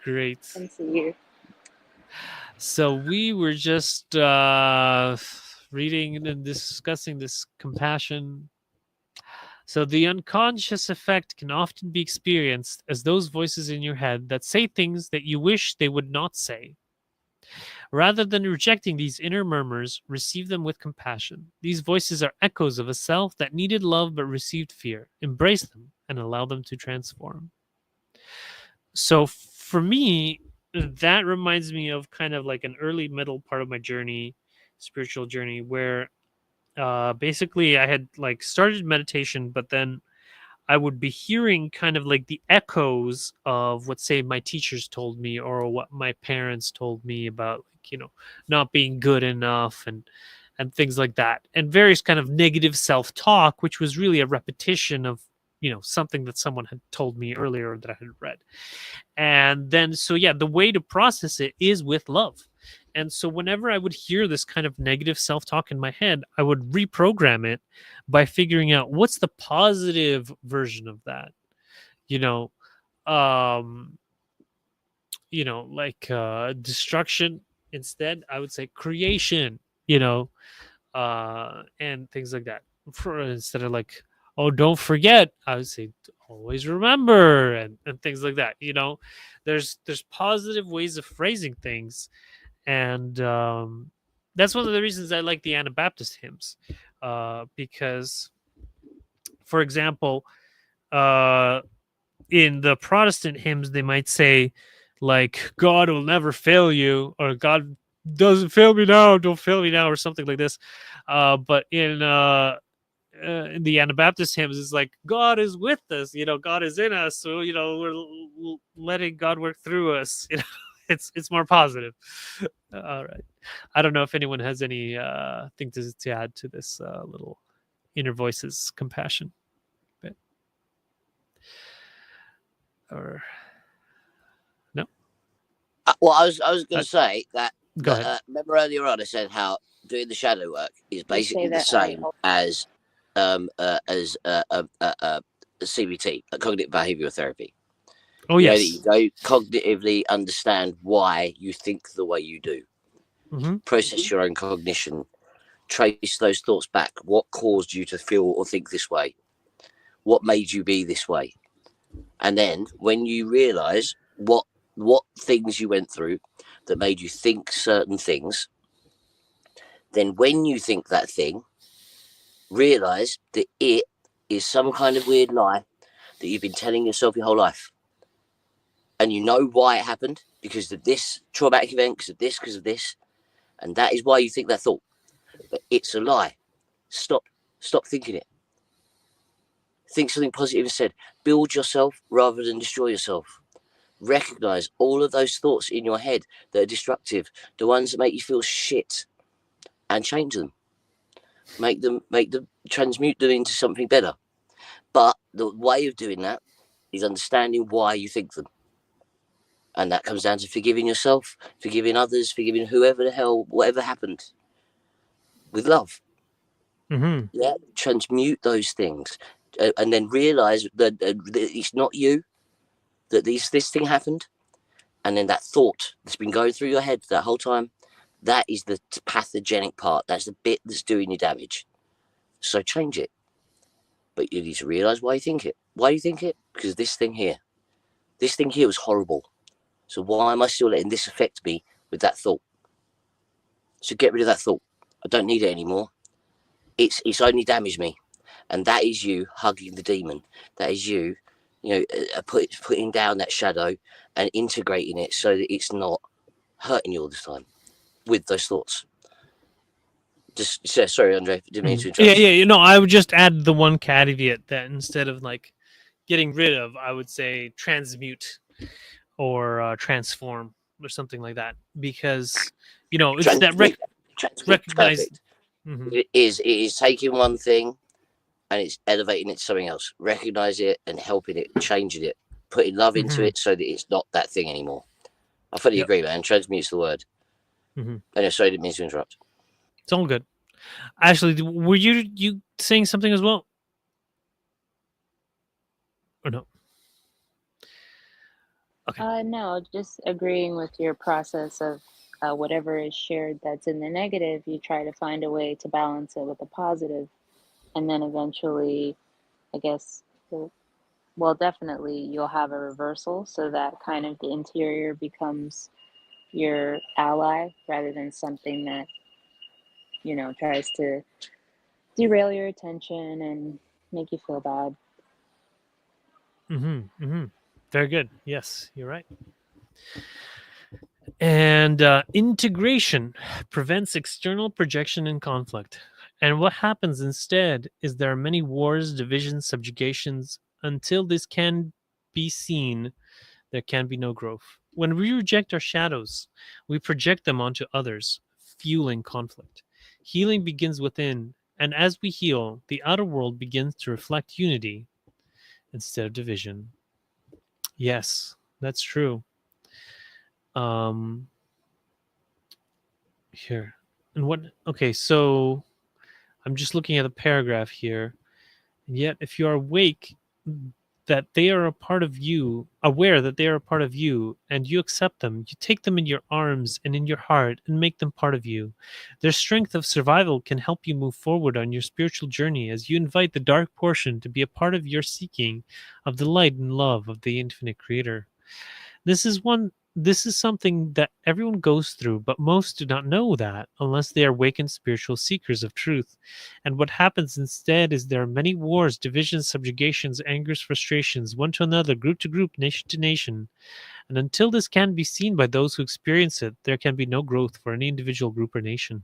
Great. And see you. So we were just reading and discussing this compassion. So the unconscious effect can often be experienced as those voices in your head that say things that you wish they would not say. Rather than rejecting these inner murmurs, receive them with compassion. These voices are echoes of a self that needed love but received fear. Embrace them and allow them to transform. So for me, that reminds me of kind of like an early middle part of my journey, spiritual journey, where basically I had like started meditation, but then I would be hearing kind of like the echoes of what, say, my teachers told me or what my parents told me about, like, not being good enough and things like that, and various kind of negative self-talk, which was really a repetition of, something that someone had told me earlier that I had read. And then, so yeah, the way to process it is with love. And so whenever I would hear this kind of negative self-talk in my head, I would reprogram it by figuring out what's the positive version of that. Um, like destruction. Instead, I would say creation, and things like that. Instead of like, oh, don't forget, I would say always remember, and things like that. There's positive ways of phrasing things, and that's one of the reasons I like the Anabaptist hymns, because, for example, in the Protestant hymns, they might say, like, God will never fail you, or God doesn't fail me now, don't fail me now, or something like this. But in the Anabaptist hymns, it's like, God is with us, God is in us, so we're letting God work through us. It's more positive. All right. I don't know if anyone has any thing to add to this little inner voices compassion bit. Or no? Well, I was going to say that. Go ahead. Remember earlier on, I said how doing the shadow work is basically the same as CBT, cognitive behavioral therapy. Oh, yes. You go cognitively understand why you think the way you do. Mm-hmm. Process your own cognition. Trace those thoughts back. What caused you to feel or think this way? What made you be this way? And then when you realize what things you went through that made you think certain things, then when you think that thing, realize that it is some kind of weird lie that you've been telling yourself your whole life. And you know why it happened, because of this traumatic event, because of this. And that is why you think that thought. But it's a lie. Stop thinking it. Think something positive instead. Build yourself rather than destroy yourself. Recognize all of those thoughts in your head that are destructive, the ones that make you feel shit, and change them. Make them transmute them into something better. But the way of doing that is understanding why you think them. And that comes down to forgiving yourself, forgiving others, forgiving whoever the hell, whatever happened, with love. Mm-hmm. Yeah, transmute those things, and then realize that it's not you, that this thing happened, and then that thought that's been going through your head that whole time, that is the pathogenic part. That's the bit that's doing you damage. So change it. But you need to realize why you think it. Why do you think it? Because this thing here was horrible. So why am I still letting this affect me with that thought? So get rid of that thought. I don't need it anymore. It's only damaged me. And that is you hugging the demon. That is you, putting down that shadow and integrating it so that it's not hurting you all the time with those thoughts. Just sorry, Andrei, didn't mean to interrupt. Yeah. I would just add the one caveat that instead of like getting rid of, I would say transmute or transform or something like that, because it's that recognize. Mm-hmm. It is taking one thing and it's elevating it to something else. Recognize it and helping it, changing it, putting love into it so that it's not that thing anymore. I fully agree, man. Transmute's the word. Anyway, sorry, I didn't mean to interrupt. It's all good. Ashley, were you saying something as well? Or no? Okay. No, just agreeing with your process of whatever is shared that's in the negative, you try to find a way to balance it with the positive. And then eventually, I guess, well, definitely you'll have a reversal so that kind of the interior becomes your ally rather than something that, you know, tries to derail your attention and make you feel bad. Very good. Yes, you're right. And integration prevents external projection and conflict. And what happens instead is there are many wars, divisions, subjugations. Until this can be seen, there can be no growth. When we reject our shadows, we project them onto others, fueling conflict. Healing begins within, and as we heal, the outer world begins to reflect unity instead of division. Yes, that's true. Here. And what? Okay, so I'm just looking at a paragraph here. And yet, if you are awake, that they are a part of you, aware that they are a part of you, and you accept them, you take them in your arms and in your heart and make them part of you. Their strength of survival can help you move forward on your spiritual journey as you invite the dark portion to be a part of your seeking of the light and love of the infinite creator. This is something that everyone goes through, but most do not know that unless they are awakened spiritual seekers of truth. And what happens instead is there are many wars, divisions, subjugations, angers, frustrations, one to another, group to group, nation to nation. And until this can be seen by those who experience it, there can be no growth for any individual group or nation.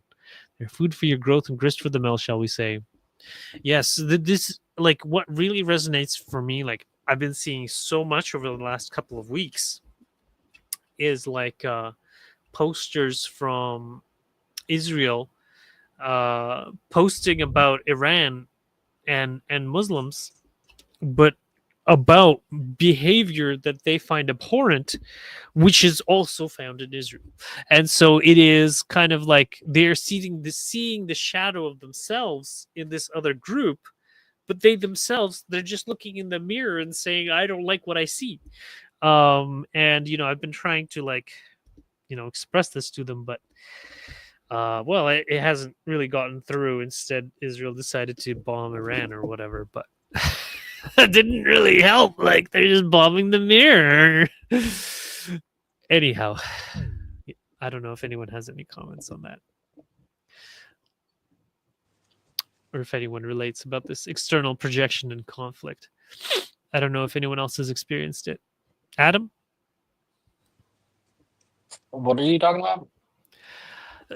They're food for your growth and grist for the mill, shall we say. Yes, this, like, what really resonates for me, like, I've been seeing so much over the last couple of weeks, is like posters from Israel posting about Iran and Muslims, but about behavior that they find abhorrent, which is also found in Israel. And so it is kind of like they're seeing the shadow of themselves in this other group, but they themselves, they're just looking in the mirror and saying, I don't like what I see. And I've been trying to, like, express this to them, but well, it hasn't really gotten through. Instead, Israel decided to bomb Iran or whatever, but that didn't really help. Like, they're just bombing the mirror. Anyhow, I don't know if anyone has any comments on that, or if anyone relates about this external projection and conflict. I don't know if anyone else has experienced it. Adam? What are you talking about?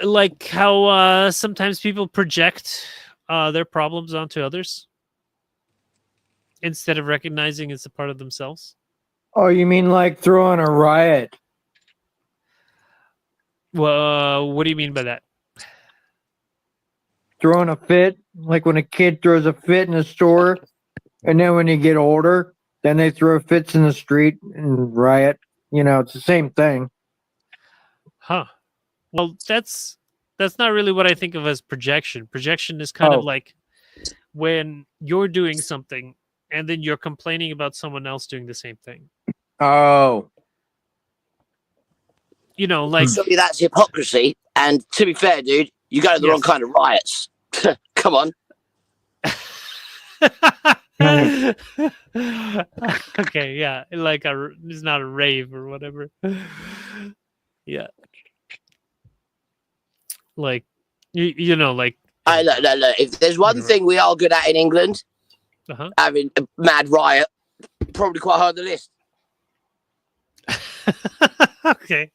Like how sometimes people project their problems onto others instead of recognizing it's a part of themselves. Oh, you mean like throwing a riot? Well, what do you mean by that? Throwing a fit? Like when a kid throws a fit in a store, and then when you get older, then they throw fits in the street and riot. It's the same thing. Huh. Well, that's not really what I think of as projection. Projection is kind of like when you're doing something and then you're complaining about someone else doing the same thing. Oh. Like... Surely that's hypocrisy. And to be fair, dude, you go to the wrong kind of riots. Come on. Okay, yeah. Like it's not a rave or whatever. Yeah. Like, like... Look. If there's one thing we are good at in England, having a mad riot, probably quite high on the list. Okay.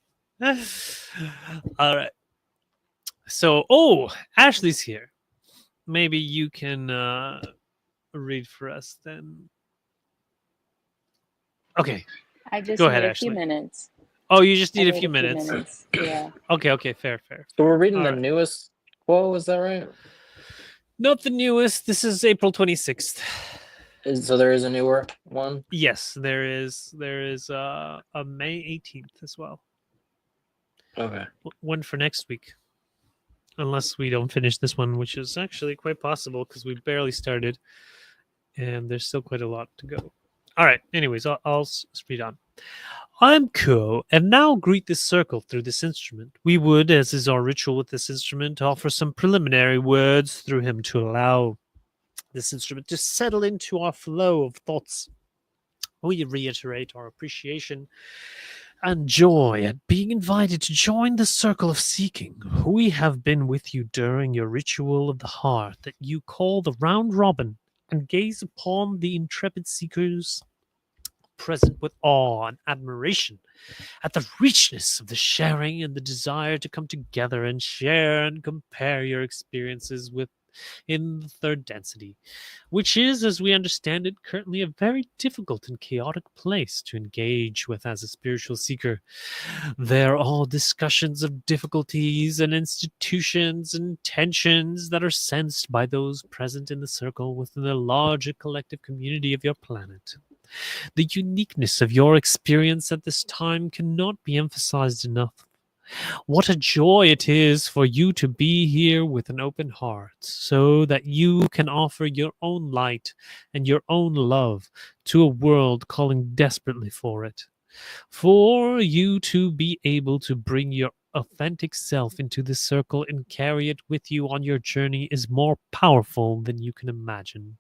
All right. So, Ashley's here. Maybe you can read for us then. Okay. I just go need ahead, a Ashley. few minutes. Oh, you just need a few minutes. Yeah. Okay, fair. So we're reading All the right. newest quote, is that right? Not the newest. This is April 26th. So there is a newer one? Yes, there is. There is a May 18th as well. Okay. One for next week. Unless we don't finish this one, which is actually quite possible because we barely started and there's still quite a lot to go. All right. Anyways, I'll speed on. I'm Kuo, and now greet this circle through this instrument. We would, as is our ritual with this instrument, offer some preliminary words through him to allow this instrument to settle into our flow of thoughts. We reiterate our appreciation and joy at being invited to join the circle of seeking. We have been with you during your ritual of the heart that you call the round robin, and gaze upon the intrepid seekers present with awe and admiration at the richness of the sharing and the desire to come together and share and compare your experiences with in the third density, which is, as we understand it, currently a very difficult and chaotic place to engage with as a spiritual seeker. There are all discussions of difficulties and institutions and tensions that are sensed by those present in the circle within the larger collective community of your planet. The uniqueness of your experience at this time cannot be emphasized enough. What a joy it is for you to be here with an open heart, so that you can offer your own light and your own love to a world calling desperately for it. For you to be able to bring your authentic self into the circle and carry it with you on your journey is more powerful than you can imagine.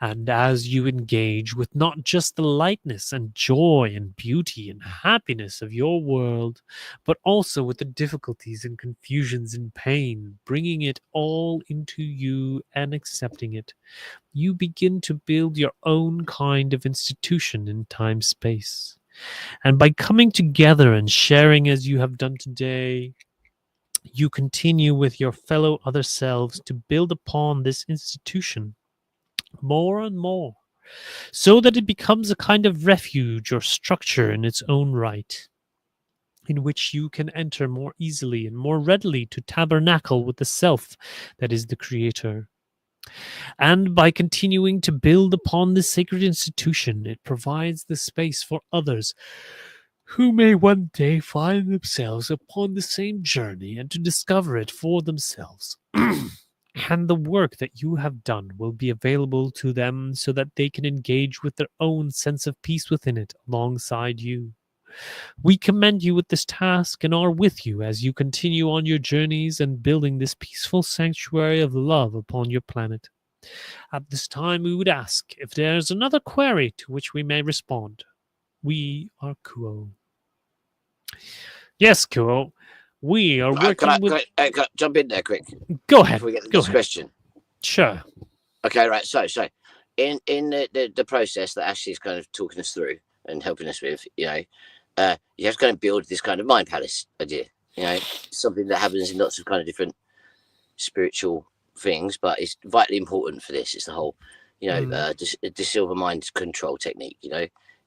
And as you engage with not just the lightness and joy and beauty and happiness of your world, but also with the difficulties and confusions and pain, bringing it all into you and accepting it, you begin to build your own kind of institution in time-space. And by coming together and sharing as you have done today, you continue with your fellow other selves to build upon this institution more and more, so that it becomes a kind of refuge or structure in its own right, in which you can enter more easily and more readily to tabernacle with the self that is the creator. And by continuing to build upon this sacred institution, it provides the space for others who may one day find themselves upon the same journey and to discover it for themselves. And the work that you have done will be available to them so that they can engage with their own sense of peace within it alongside you. We commend you with this task and are with you as you continue on your journeys and building this peaceful sanctuary of love upon your planet. At this time, we would ask if there's another query to which we may respond. We are Kuo. Yes, Kuo. We are working with... Can I jump in there quick? Go ahead. Before we get to this question. Sure. Okay, right. So in the process that Ashley's kind of talking us through and helping us with, you have to kind of build this kind of mind palace idea. Something that happens in lots of kind of different spiritual things, but it's vitally important for this. It's the whole, the silver mind control technique.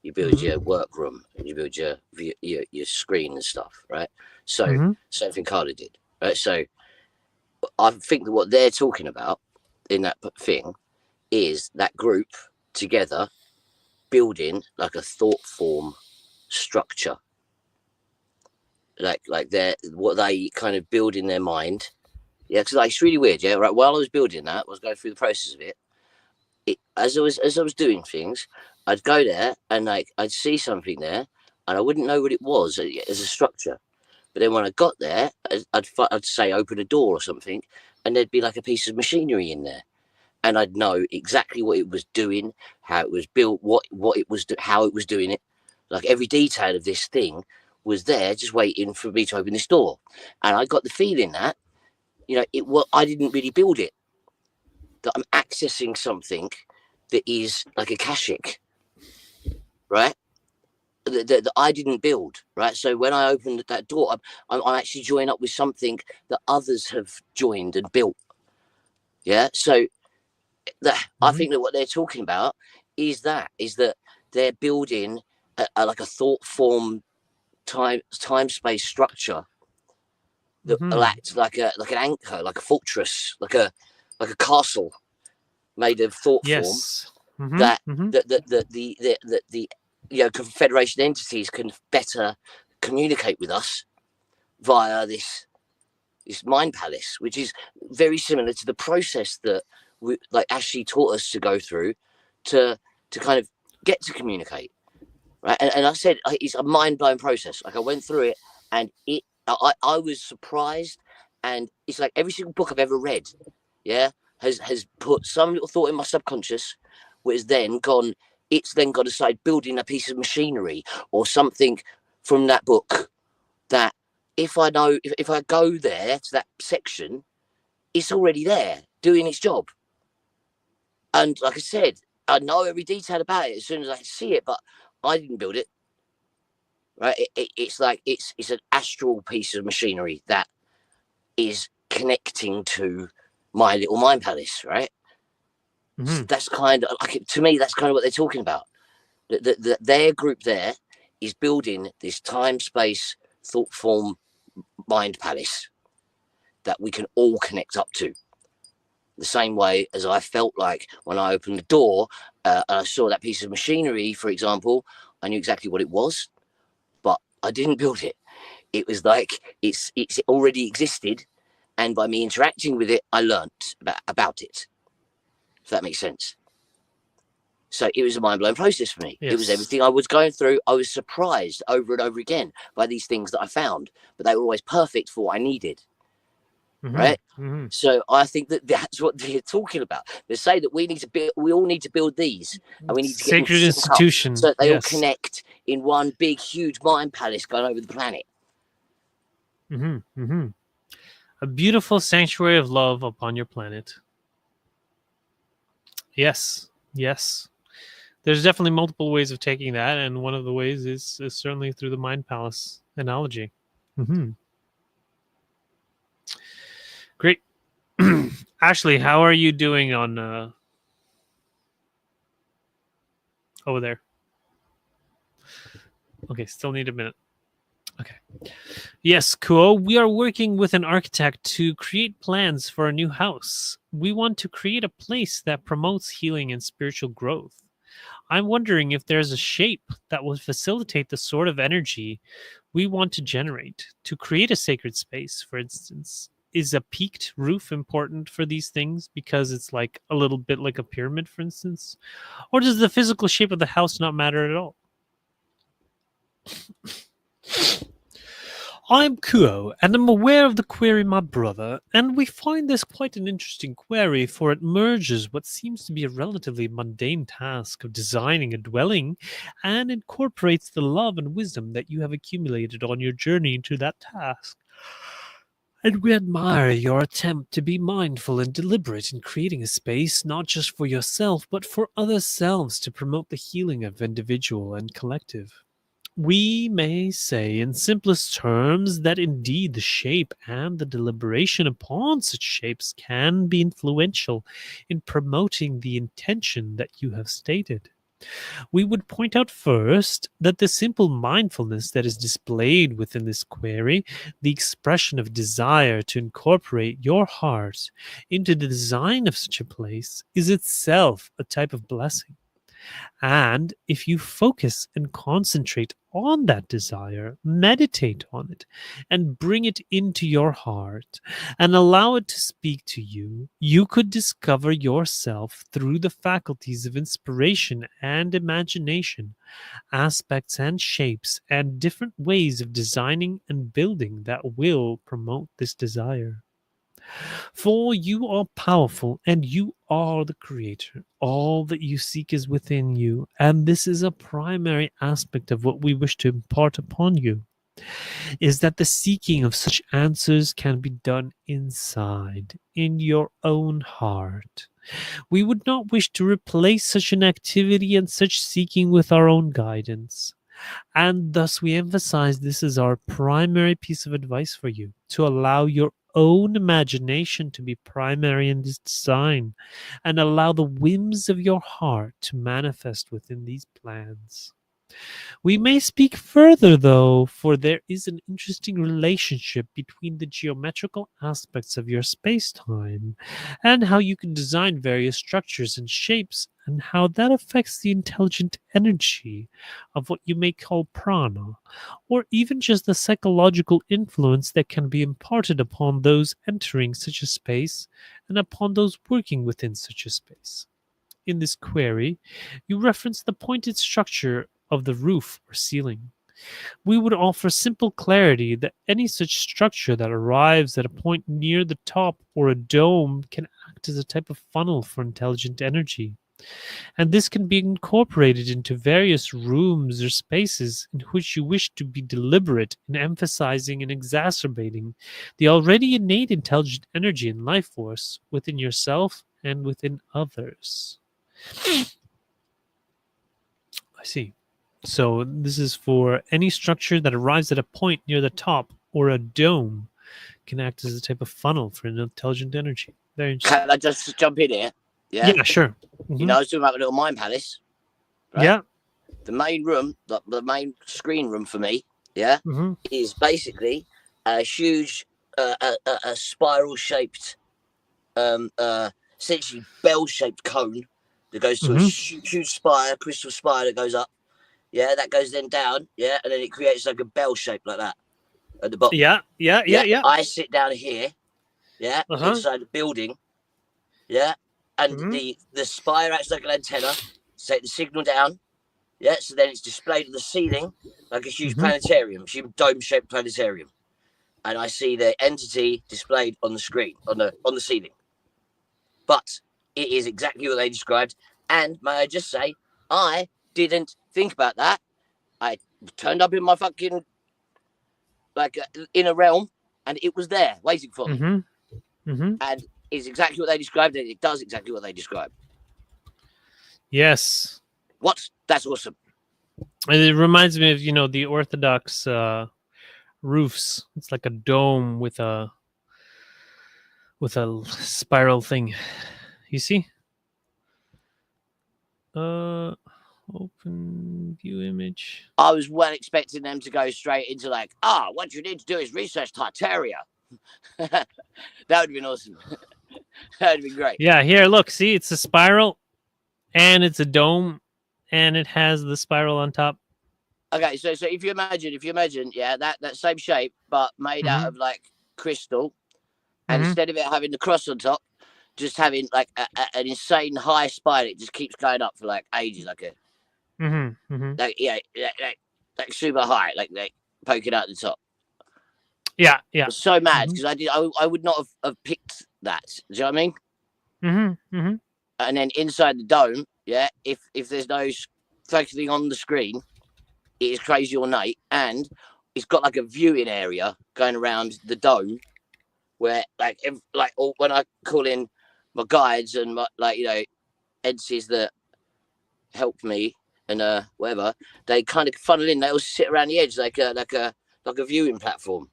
You build your workroom and you build your screen and stuff, right? So same thing Carla did, right? So I think that what they're talking about in that thing is that group together building like a thought form structure, like they're what they kind of build in their mind. Yeah, because it's really weird. Yeah, right. While I was building that, I was going through the process of it. As I was doing things, I'd go there and I'd see something there, and I wouldn't know what it was as a structure. But then when I got there, I'd say open a door or something, and there'd be like a piece of machinery in there, and I'd know exactly what it was doing, how it was built, what it was, how it was doing it. Like every detail of this thing was there, just waiting for me to open this door. And I got the feeling that, I didn't really build it. That I'm accessing something that is like a Akashic, right? That I didn't build, right? So when I opened that door, I'm actually joining up with something that others have joined and built. Yeah. So I think that what they're talking about is that they're building like a thought form time space structure that acts like an anchor, like a fortress, like a like a castle made of thought form that the Confederation entities can better communicate with us via this mind palace, which is very similar to the process that Ashley taught us to go through to kind of get to communicate, right? And I said it's a mind-blowing process. Like I went through it, and I was surprised, and it's like every single book I've ever read, has put some little thought in my subconscious, which then gone. It's then got to start building a piece of machinery or something from that book that if I go there to that section, it's already there doing its job. And like I said, I know every detail about it as soon as I see it, but I didn't build it. Right? It's like it's an astral piece of machinery that is connecting to my little mind palace, right? So that's kind of like, to me, that's kind of what they're talking about. Their group there is building this time, space, thought form mind palace that we can all connect up to. The same way as I felt like when I opened the door and I saw that piece of machinery, for example, I knew exactly what it was, but I didn't build it. It was like it's already existed, and by me interacting with it, I learnt about it. If that makes sense. So it was a mind-blowing process for me. Yes. It was everything I was going through. I was surprised over and over again by these things that I found, but they were always perfect for what I needed. Right? So I think that's what they're talking about. They say that we all need to build these, and we need to get sacred institutions so that they all connect in one big, huge mind palace going over the planet. A beautiful sanctuary of love upon your planet. Yes. There's definitely multiple ways of taking that, and one of the ways is certainly through the mind palace analogy. Great. Ashley, how are you doing on over there? Okay, still need a minute. Okay. Yes, cool. We are working with an architect to create plans for a new house. We want to create a place that promotes healing and spiritual growth. I'm wondering if there's a shape that will facilitate the sort of energy we want to generate. To create a sacred space, for instance, is a peaked roof important for these things because it's like a little bit like a pyramid, for instance? Or does the physical shape of the house not matter at all? I'm Kuo, and I'm aware of the query, my brother, and we find this quite an interesting query, for it merges what seems to be a relatively mundane task of designing a dwelling and incorporates the love and wisdom that you have accumulated on your journey into that task. And we admire your attempt to be mindful and deliberate in creating a space not just for yourself, but for other selves to promote the healing of individual and collective. We may say in simplest terms that indeed the shape and the deliberation upon such shapes can be influential in promoting the intention that you have stated. We would point out first that the simple mindfulness that is displayed within this query, the expression of desire to incorporate your heart into the design of such a place, is itself a type of blessing. And if you focus and concentrate on that desire, meditate on it, and bring it into your heart, and allow it to speak to you, you could discover yourself through the faculties of inspiration and imagination, aspects and shapes, and different ways of designing and building that will promote this desire. For you are powerful, and you are the creator. All that you seek is within you, and this is a primary aspect of what we wish to impart upon you, is that the seeking of such answers can be done inside, in your own heart. We would not wish to replace such an activity and such seeking with our own guidance. And thus we emphasize this as our primary piece of advice for you, to allow your own imagination to be primary in this design, and allow the whims of your heart to manifest within these plans. We may speak further, though, for there is an interesting relationship between the geometrical aspects of your space-time and how you can design various structures and shapes, and how that affects the intelligent energy of what you may call prana, or even just the psychological influence that can be imparted upon those entering such a space and upon those working within such a space. In this query, you reference the pointed structure of the roof or ceiling. We would offer simple clarity that any such structure that arrives at a point near the top or a dome can act as a type of funnel for intelligent energy. And this can be incorporated into various rooms or spaces in which you wish to be deliberate in emphasizing and exacerbating the already innate intelligent energy and life force within yourself and within others. I see. So this is for any structure that arrives at a point near the top or a dome can act as a type of funnel for an intelligent energy. Very interesting. Can I just jump in here? Yeah, Yeah, sure. You know, I was talking about a little mind palace. Right? Yeah. The main room, the main screen room for me, yeah, is basically a huge, a spiral-shaped, essentially bell-shaped cone that goes to a huge spire, crystal spire that goes up. Yeah, that goes then down. Yeah, and then it creates like a bell shape like that at the bottom. Yeah. I sit down here. Yeah, inside the building. Yeah, and the spire acts like an antenna to take the signal down. Yeah, so then it's displayed on the ceiling like a huge planetarium, huge dome-shaped planetarium, and I see the entity displayed on the screen on the ceiling. But it is exactly what they described. And may I just say, I didn't think about that. I turned up in my fucking inner realm, and it was there waiting for me. And it's exactly what they described, and it does exactly what they described. Yes. That's awesome. And it reminds me of the Orthodox roofs. It's like a dome with a spiral thing. You see? Open view image. I was well expecting them to go straight into what you need to do is research Tartaria. That would have been awesome. That would have been great. Yeah, here, look, see, it's a spiral, and it's a dome, and it has the spiral on top. Okay, so if you imagine, yeah, that same shape, but made out of crystal, and instead of it having the cross on top, just having an insane high spire that just keeps going up for ages, like super high, like poking out the top. Yeah. It's so mad because I would not have picked that. Do you know what I mean? And then inside the dome, yeah, if there's no focusing on the screen, it is crazy ornate, and it's got a viewing area going around the dome, where when I call in my guides and my entities that help me and whatever, they kind of funnel in. They all sit around the edge like a viewing platform.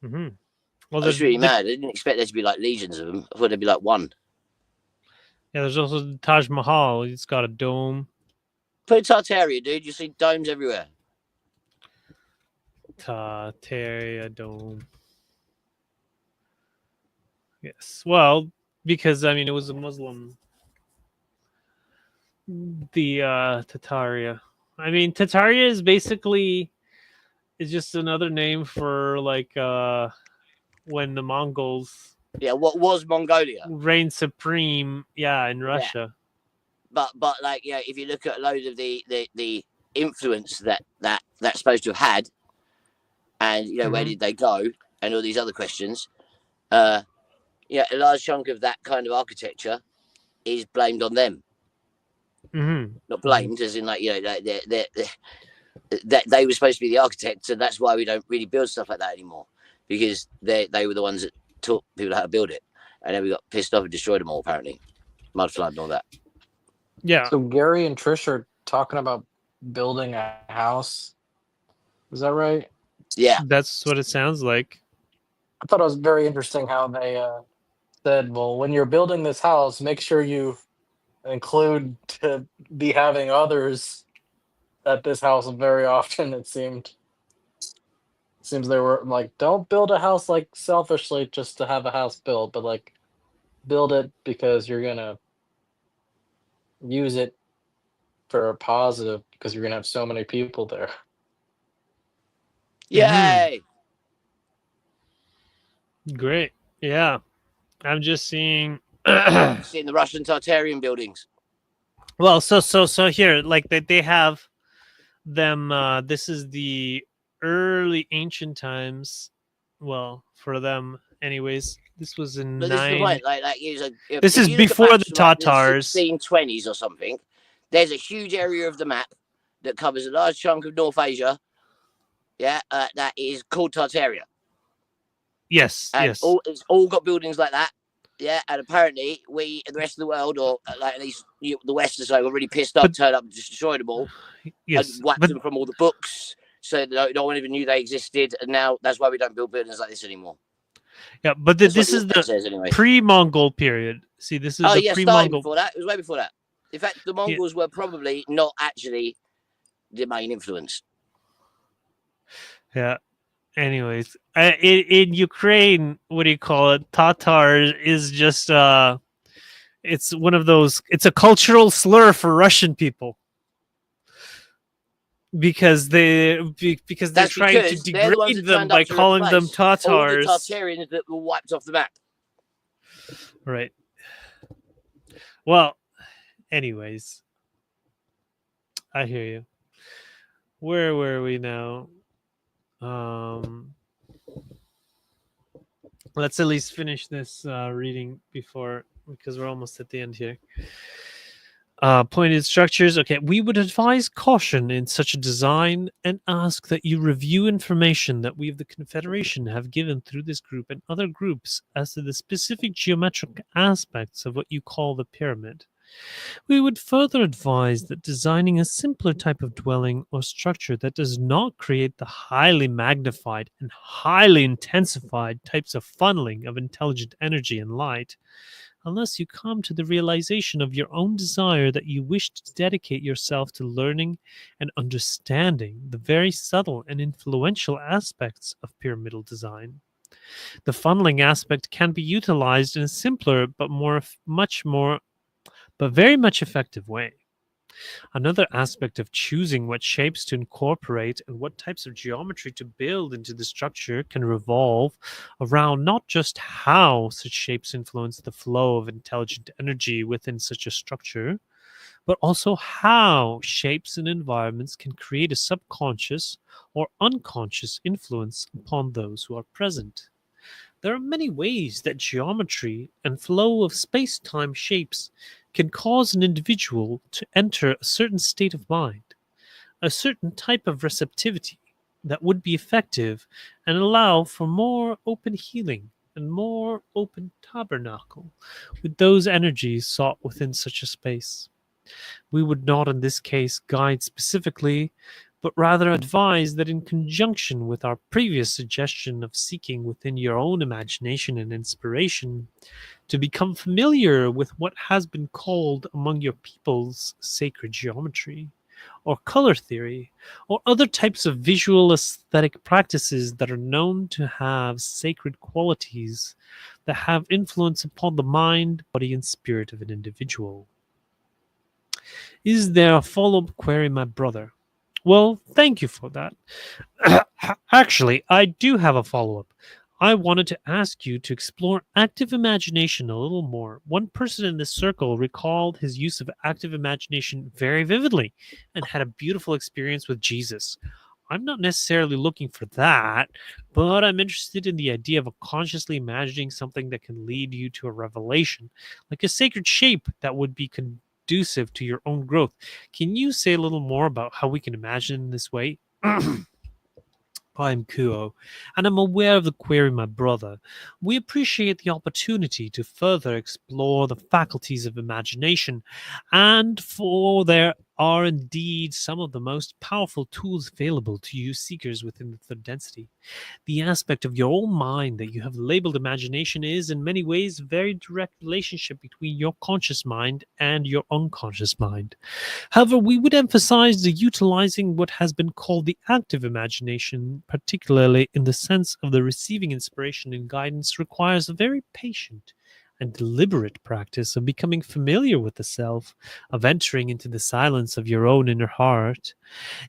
Well, that's really mad. I didn't expect there to be legions of them. I thought there'd be one. Yeah, there's also the Taj Mahal. It's got a dome. Put Tartaria, dude. You see domes everywhere. Tartaria dome. Yes. Well, because it was a Muslim. The Tartaria. Tartaria is basically just another name for when the Mongols. Yeah, what was Mongolia? Reigned supreme, in Russia. Yeah. But if you look at loads of the influence that's supposed to have had, and where did they go, and all these other questions, a large chunk of that kind of architecture is blamed on them. Not blamed, as in they were supposed to be the architects, and that's why we don't really build stuff like that anymore, because they were the ones that taught people how to build it, and then we got pissed off and destroyed them all, apparently. Mud flood and all that. Yeah. So Gary and Trish are talking about building a house. Is that right? Yeah. That's what it sounds like. I thought it was very interesting how they said, well, when you're building this house, make sure you include to be having others at this house very often. It seems they were like, don't build a house like selfishly just to have a house built, but like build it because you're gonna use it for a positive because you're gonna have so many people there. Yay! Great. Yeah. I'm just seeing Seeing the Russian Tartarian buildings. Well, so here, like they have them. This is the early ancient times. Well, for them, anyways. This was in But this is the 9. point. Like This if is you look at before the maps from, like, Tatars. the 1620s or something. There's a huge area of the map that covers a large chunk of North Asia. Yeah, that is called Tartaria. Yes, And yes. it's all got buildings like that. Yeah, and apparently we, the rest of the world, or like at least the West, are already pissed off, turned up and just destroyed them all. Yes, and whacked them from all the books, so no one even knew they existed. And now that's why we don't build buildings like this anymore. Yeah, but this is the anyway. pre-Mongol period. See, this is the pre-Mongol. Before that. It was way before that. In fact, the Mongols were probably not actually the main influence. Yeah. Anyways, in Ukraine, what do you call it? Tatar is just it's one of those. It's a cultural slur for Russian people because they're trying to degrade them by calling them Tatars. All the Tartarians that were wiped off the map. Right. Well, anyways, I hear you. Where were we now? Let's at least finish this reading because we're almost at the end here. Pointed structures. Okay, we would advise caution in such a design and ask that you review information that we of the Confederation have given through this group and other groups as to the specific geometric aspects of what you call the pyramid. We would further advise that designing a simpler type of dwelling or structure that does not create the highly magnified and highly intensified types of funneling of intelligent energy and light, unless you come to the realization of your own desire that you wish to dedicate yourself to learning and understanding the very subtle and influential aspects of pyramidal design. The funneling aspect can be utilized in a simpler but very much effective way. Another aspect of choosing what shapes to incorporate and what types of geometry to build into the structure can revolve around not just how such shapes influence the flow of intelligent energy within such a structure, but also how shapes and environments can create a subconscious or unconscious influence upon those who are present. There are many ways that geometry and flow of space-time shapes can cause an individual to enter a certain state of mind, a certain type of receptivity that would be effective and allow for more open healing and more open tabernacle with those energies sought within such a space. We would not in this case guide specifically, but rather advise that in conjunction with our previous suggestion of seeking within your own imagination and inspiration to become familiar with what has been called among your peoples sacred geometry, or color theory, or other types of visual aesthetic practices that are known to have sacred qualities that have influence upon the mind, body, and spirit of an individual. Is there a follow-up query, my brother? Well, thank you for that. Actually, I do have a follow-up. I wanted to ask you to explore active imagination a little more. One person in this circle recalled his use of active imagination very vividly and had a beautiful experience with Jesus. I'm not necessarily looking for that, but I'm interested in the idea of consciously imagining something that can lead you to a revelation, like a sacred shape that would be conducive to your own growth. Can you say a little more about how we can imagine in this way? I'm Kuo, and I'm aware of the query, my brother. We appreciate the opportunity to further explore the faculties of imagination, and for there are indeed some of the most powerful tools available to you seekers within the third density. The aspect of your own mind that you have labeled imagination is in many ways a very direct relationship between your conscious mind and your unconscious mind. However, we would emphasize the utilizing what has been called the active imagination, particularly in the sense of the receiving inspiration and guidance, requires a very patient and deliberate practice of becoming familiar with the self, of entering into the silence of your own inner heart.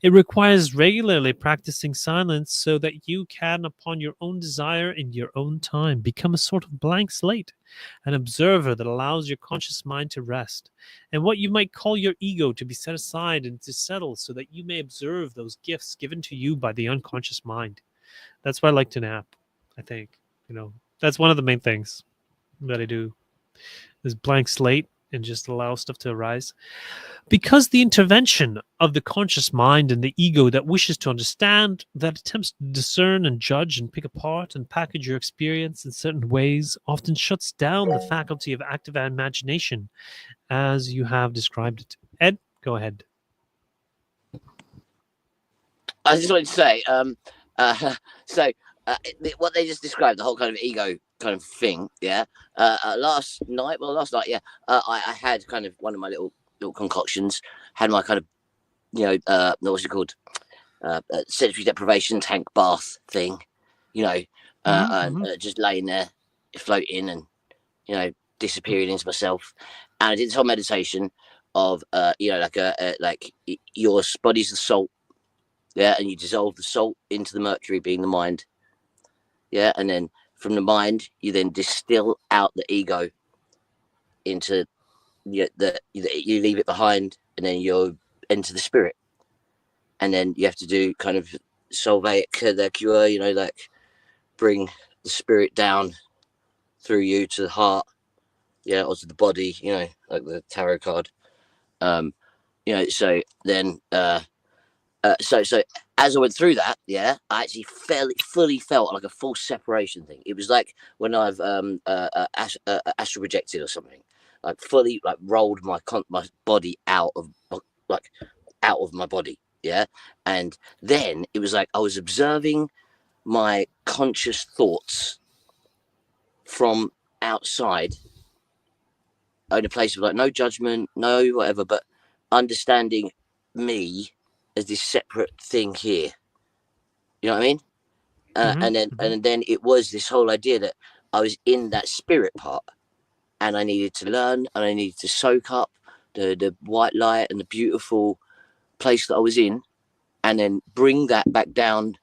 It requires regularly practicing silence so that you can, upon your own desire in your own time, become a sort of blank slate, an observer that allows your conscious mind to rest, and what you might call your ego to be set aside and to settle so that you may observe those gifts given to you by the unconscious mind. That's why I like to nap, I think. That's one of the main things that I do, is blank slate and just allow stuff to arise. Because the intervention of the conscious mind and the ego that wishes to understand, that attempts to discern and judge and pick apart and package your experience in certain ways, often shuts down the faculty of active imagination as you have described it. Ed, go ahead. I just wanted to say, what they just described, the whole kind of ego kind of thing, yeah. Last night, yeah, I had kind of one of my little concoctions, had my kind of, what's it called, sensory deprivation tank bath thing, and just laying there, floating and, disappearing into myself. And I did this whole meditation of, like your body's the salt. Yeah, and you dissolve the salt into the mercury, being the mind. Yeah, and then from the mind, you then distill out the ego into you leave it behind, and then you enter the spirit. And then you have to do kind of solveic the cure, like bring the spirit down through you to the heart, or to the body, like the tarot card. So then. So as I went through that, yeah, I actually fully felt like a full separation thing. It was like when I've astral projected or something, like fully like rolled my body out of my body, yeah. And then it was like I was observing my conscious thoughts from outside, in a place of like no judgment, no whatever, but understanding me as this separate thing here. You know what I mean? And then it was this whole idea that I was in that spirit part, and I needed to learn, and I needed to soak up the white light and the beautiful place that I was in, and then bring that back down,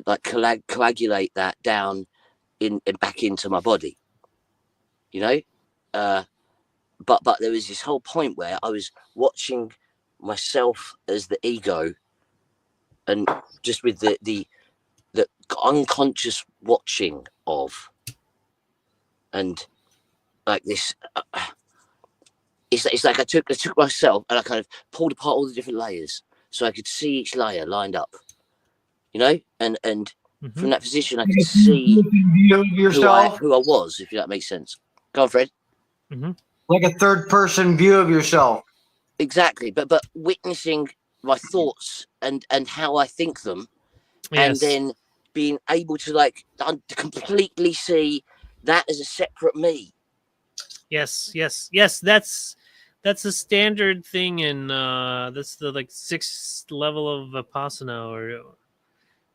like coagulate that down in and back into my body. But there was this whole point where I was watching myself as the ego, and just with the unconscious watching of, and like this, it's like I took myself and I kind of pulled apart all the different layers so I could see each layer lined up, and from that position I could see yourself, who I was, if that makes sense. Go on, Fred. Like a third person view of yourself. Exactly, but witnessing my thoughts and how I think them, and then being able to to completely see that as a separate me. Yes. That's a standard thing in that's the 6th level of Vipassana. Or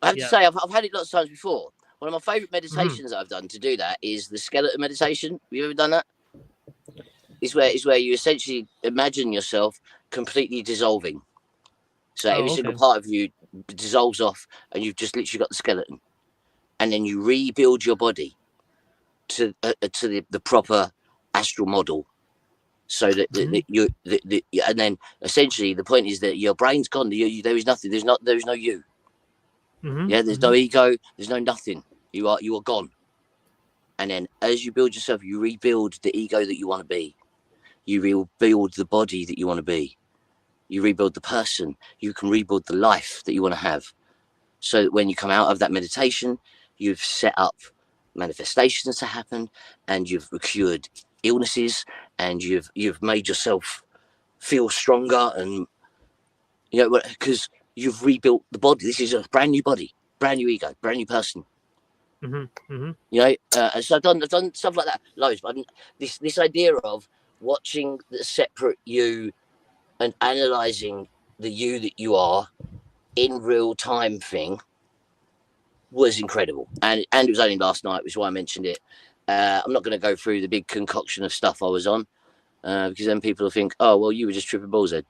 I have to say, I've had it lots of times before. One of my favorite meditations that I've done to do that is the skeleton meditation. Have you ever done that? It's where you essentially imagine yourself completely dissolving. So every single part of you dissolves off, and you've just literally got the skeleton, and then you rebuild your body to the proper astral model, so that and then essentially the point is that your brain's gone. There is nothing. There is no you. There's no ego. There's no nothing. You are gone. And then as you build yourself, you rebuild the ego that you want to be. You rebuild the body that you want to be. You rebuild the person. You can rebuild the life that you want to have. So that when you come out of that meditation, you've set up manifestations to happen, and you've cured illnesses, and you've made yourself feel stronger and You know, because you've rebuilt the body. This is a brand new body, brand new ego, brand new person. Mm-hmm. Mm-hmm. You know, and so I've done stuff like that loads. But this idea of watching the separate you and analysing the you that you are in real time thing was incredible, and it was only last night, which is why I mentioned it. I'm not going to go through the big concoction of stuff I was on, because then people will think, oh well, you were just tripping balls, Ed.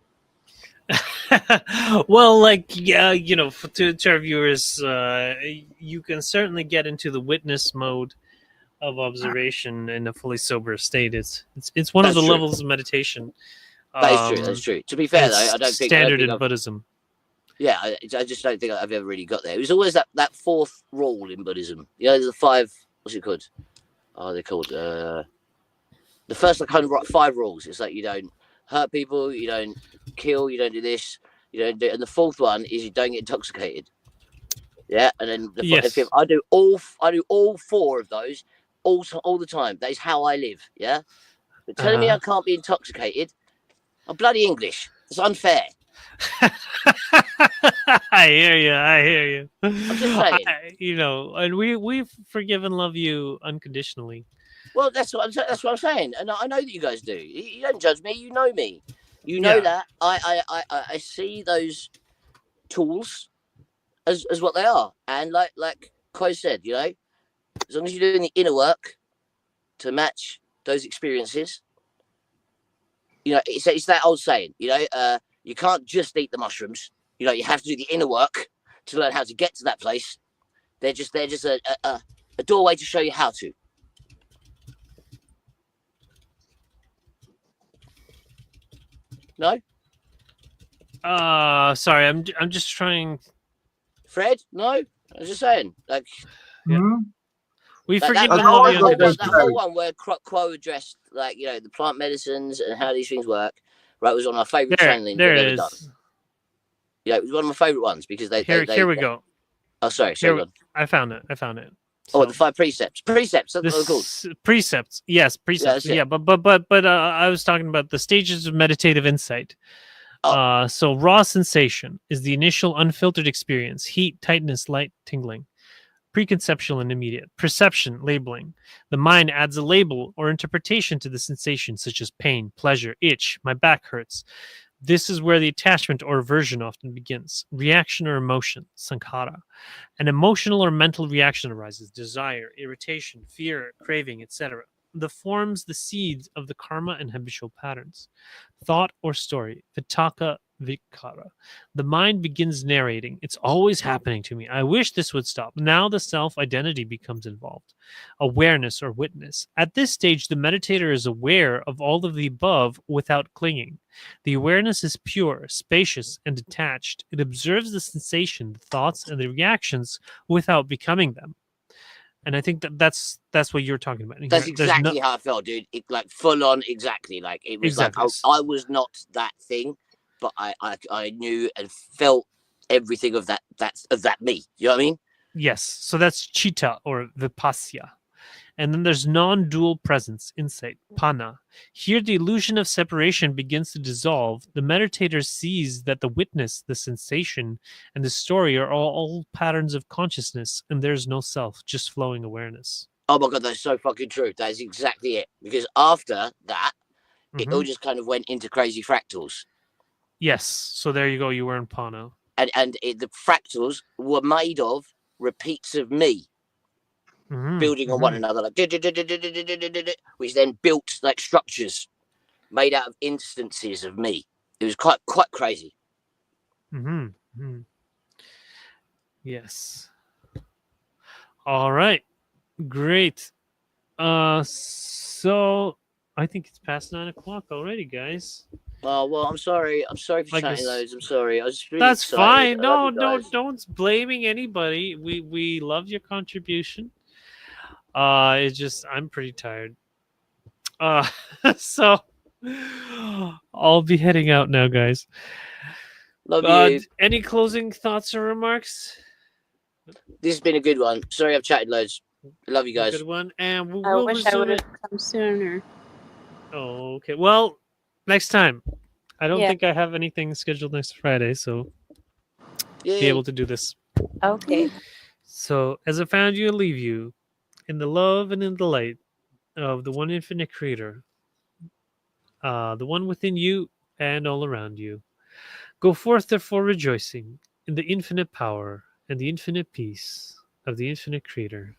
Well, like, yeah, you know, to our viewers, you can certainly get into the witness mode of observation in a fully sober state. It's one of the levels of meditation. That is true. That's true. To be fair, though, I don't think standard in Buddhism. Yeah, I just don't think I've ever really got there. It was always that fourth rule in Buddhism. You know, there's the five. What's it called? Oh, they're called the first kind of 5 rules. It's like you don't hurt people, you don't kill, you don't do this, you don't do. And the fourth one is you don't get intoxicated. Yeah, and then the fifth, I do all 4 of those all the time. That is how I live. Yeah, but telling me I can't be intoxicated, I'm bloody English. It's unfair. I hear you. I'm just saying. You know, and we forgive and love you unconditionally. Well, that's what I'm saying, and I know that you guys do. You don't judge me. You know me. You know that I see those tools as what they are, and like Ko said, you know, as long as you're doing the inner work to match those experiences, you know, it's that old saying, you know, you can't just eat the mushrooms. You know, you have to do the inner work to learn how to get to that place. They're just a doorway to show you how to. No? Sorry, I'm just trying. Fred? No? I was just saying, like, we forgive and love you. That whole one where Quo addressed, like, you know, the plant medicines and how these things work, right, was one of my favourite channelings there I've it ever is. done. Yeah, it was one of my favourite ones because they here we go. Oh, sorry. I found it. So, the 5 precepts. Precepts. That's what they're called. Precepts. Yes, precepts. Yeah, but I was talking about the stages of meditative insight. So raw sensation is the initial unfiltered experience: heat, tightness, light, tingling. Preconceptual and immediate. Perception, labeling. The mind adds a label or interpretation to the sensation, such as pain, pleasure, itch, my back hurts. This is where the attachment or aversion often begins. Reaction or emotion, sankhara. An emotional or mental reaction arises: desire, irritation, fear, craving, etc. The forms the seeds of the karma and habitual patterns. Thought or story, vitaka, vikara. The mind begins narrating. It's always happening to me. I wish this would stop. Now the self-identity becomes involved. Awareness or witness. At this stage, the meditator is aware of all of the above without clinging. The awareness is pure, spacious, and detached. It observes the sensation, the thoughts, and the reactions without becoming them. And I think that's what you're talking about. That's exactly how I felt, dude. It, like, full on, exactly. Like, it was like I was not that thing, but I knew and felt everything of that me. You know what I mean? Yes. So that's chitta or vipassya. And then there's non-dual presence, insight, pana. Here the illusion of separation begins to dissolve. The meditator sees that the witness, the sensation, and the story are all patterns of consciousness, and there's no self, just flowing awareness. Oh my God, that's so fucking true. That is exactly it. Because after that, it all just kind of went into crazy fractals. Yes. So there you go. You were in pana. And the fractals were made of repeats of me. Building on one another, like, which then built like structures made out of instances of me. It was quite crazy. Yes. All right. Great. So I think it's past 9 o'clock already, guys. Oh well, I'm sorry for chatting those. I'm sorry. I was really That's excited. Fine. No, don't blaming anybody. We love your contribution. It's just I'm pretty tired. So I'll be heading out now, guys. Love you. Any closing thoughts or remarks? This has been a good one. Sorry, I've chatted loads. Love you guys. Good one, and we'll I wish I would have it. come sooner. Oh, okay. Well, next time. I don't think I have anything scheduled next Friday, so be able to do this. Okay. So, as I found you and leave you, in the love and in the light of the one infinite creator, the one within you and all around you, go forth therefore rejoicing in the infinite power and the infinite peace of the infinite creator.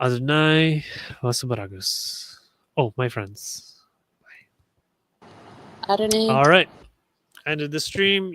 Adonai Vasubaragus. Oh, my friends. Adonai. All right. Ended the stream.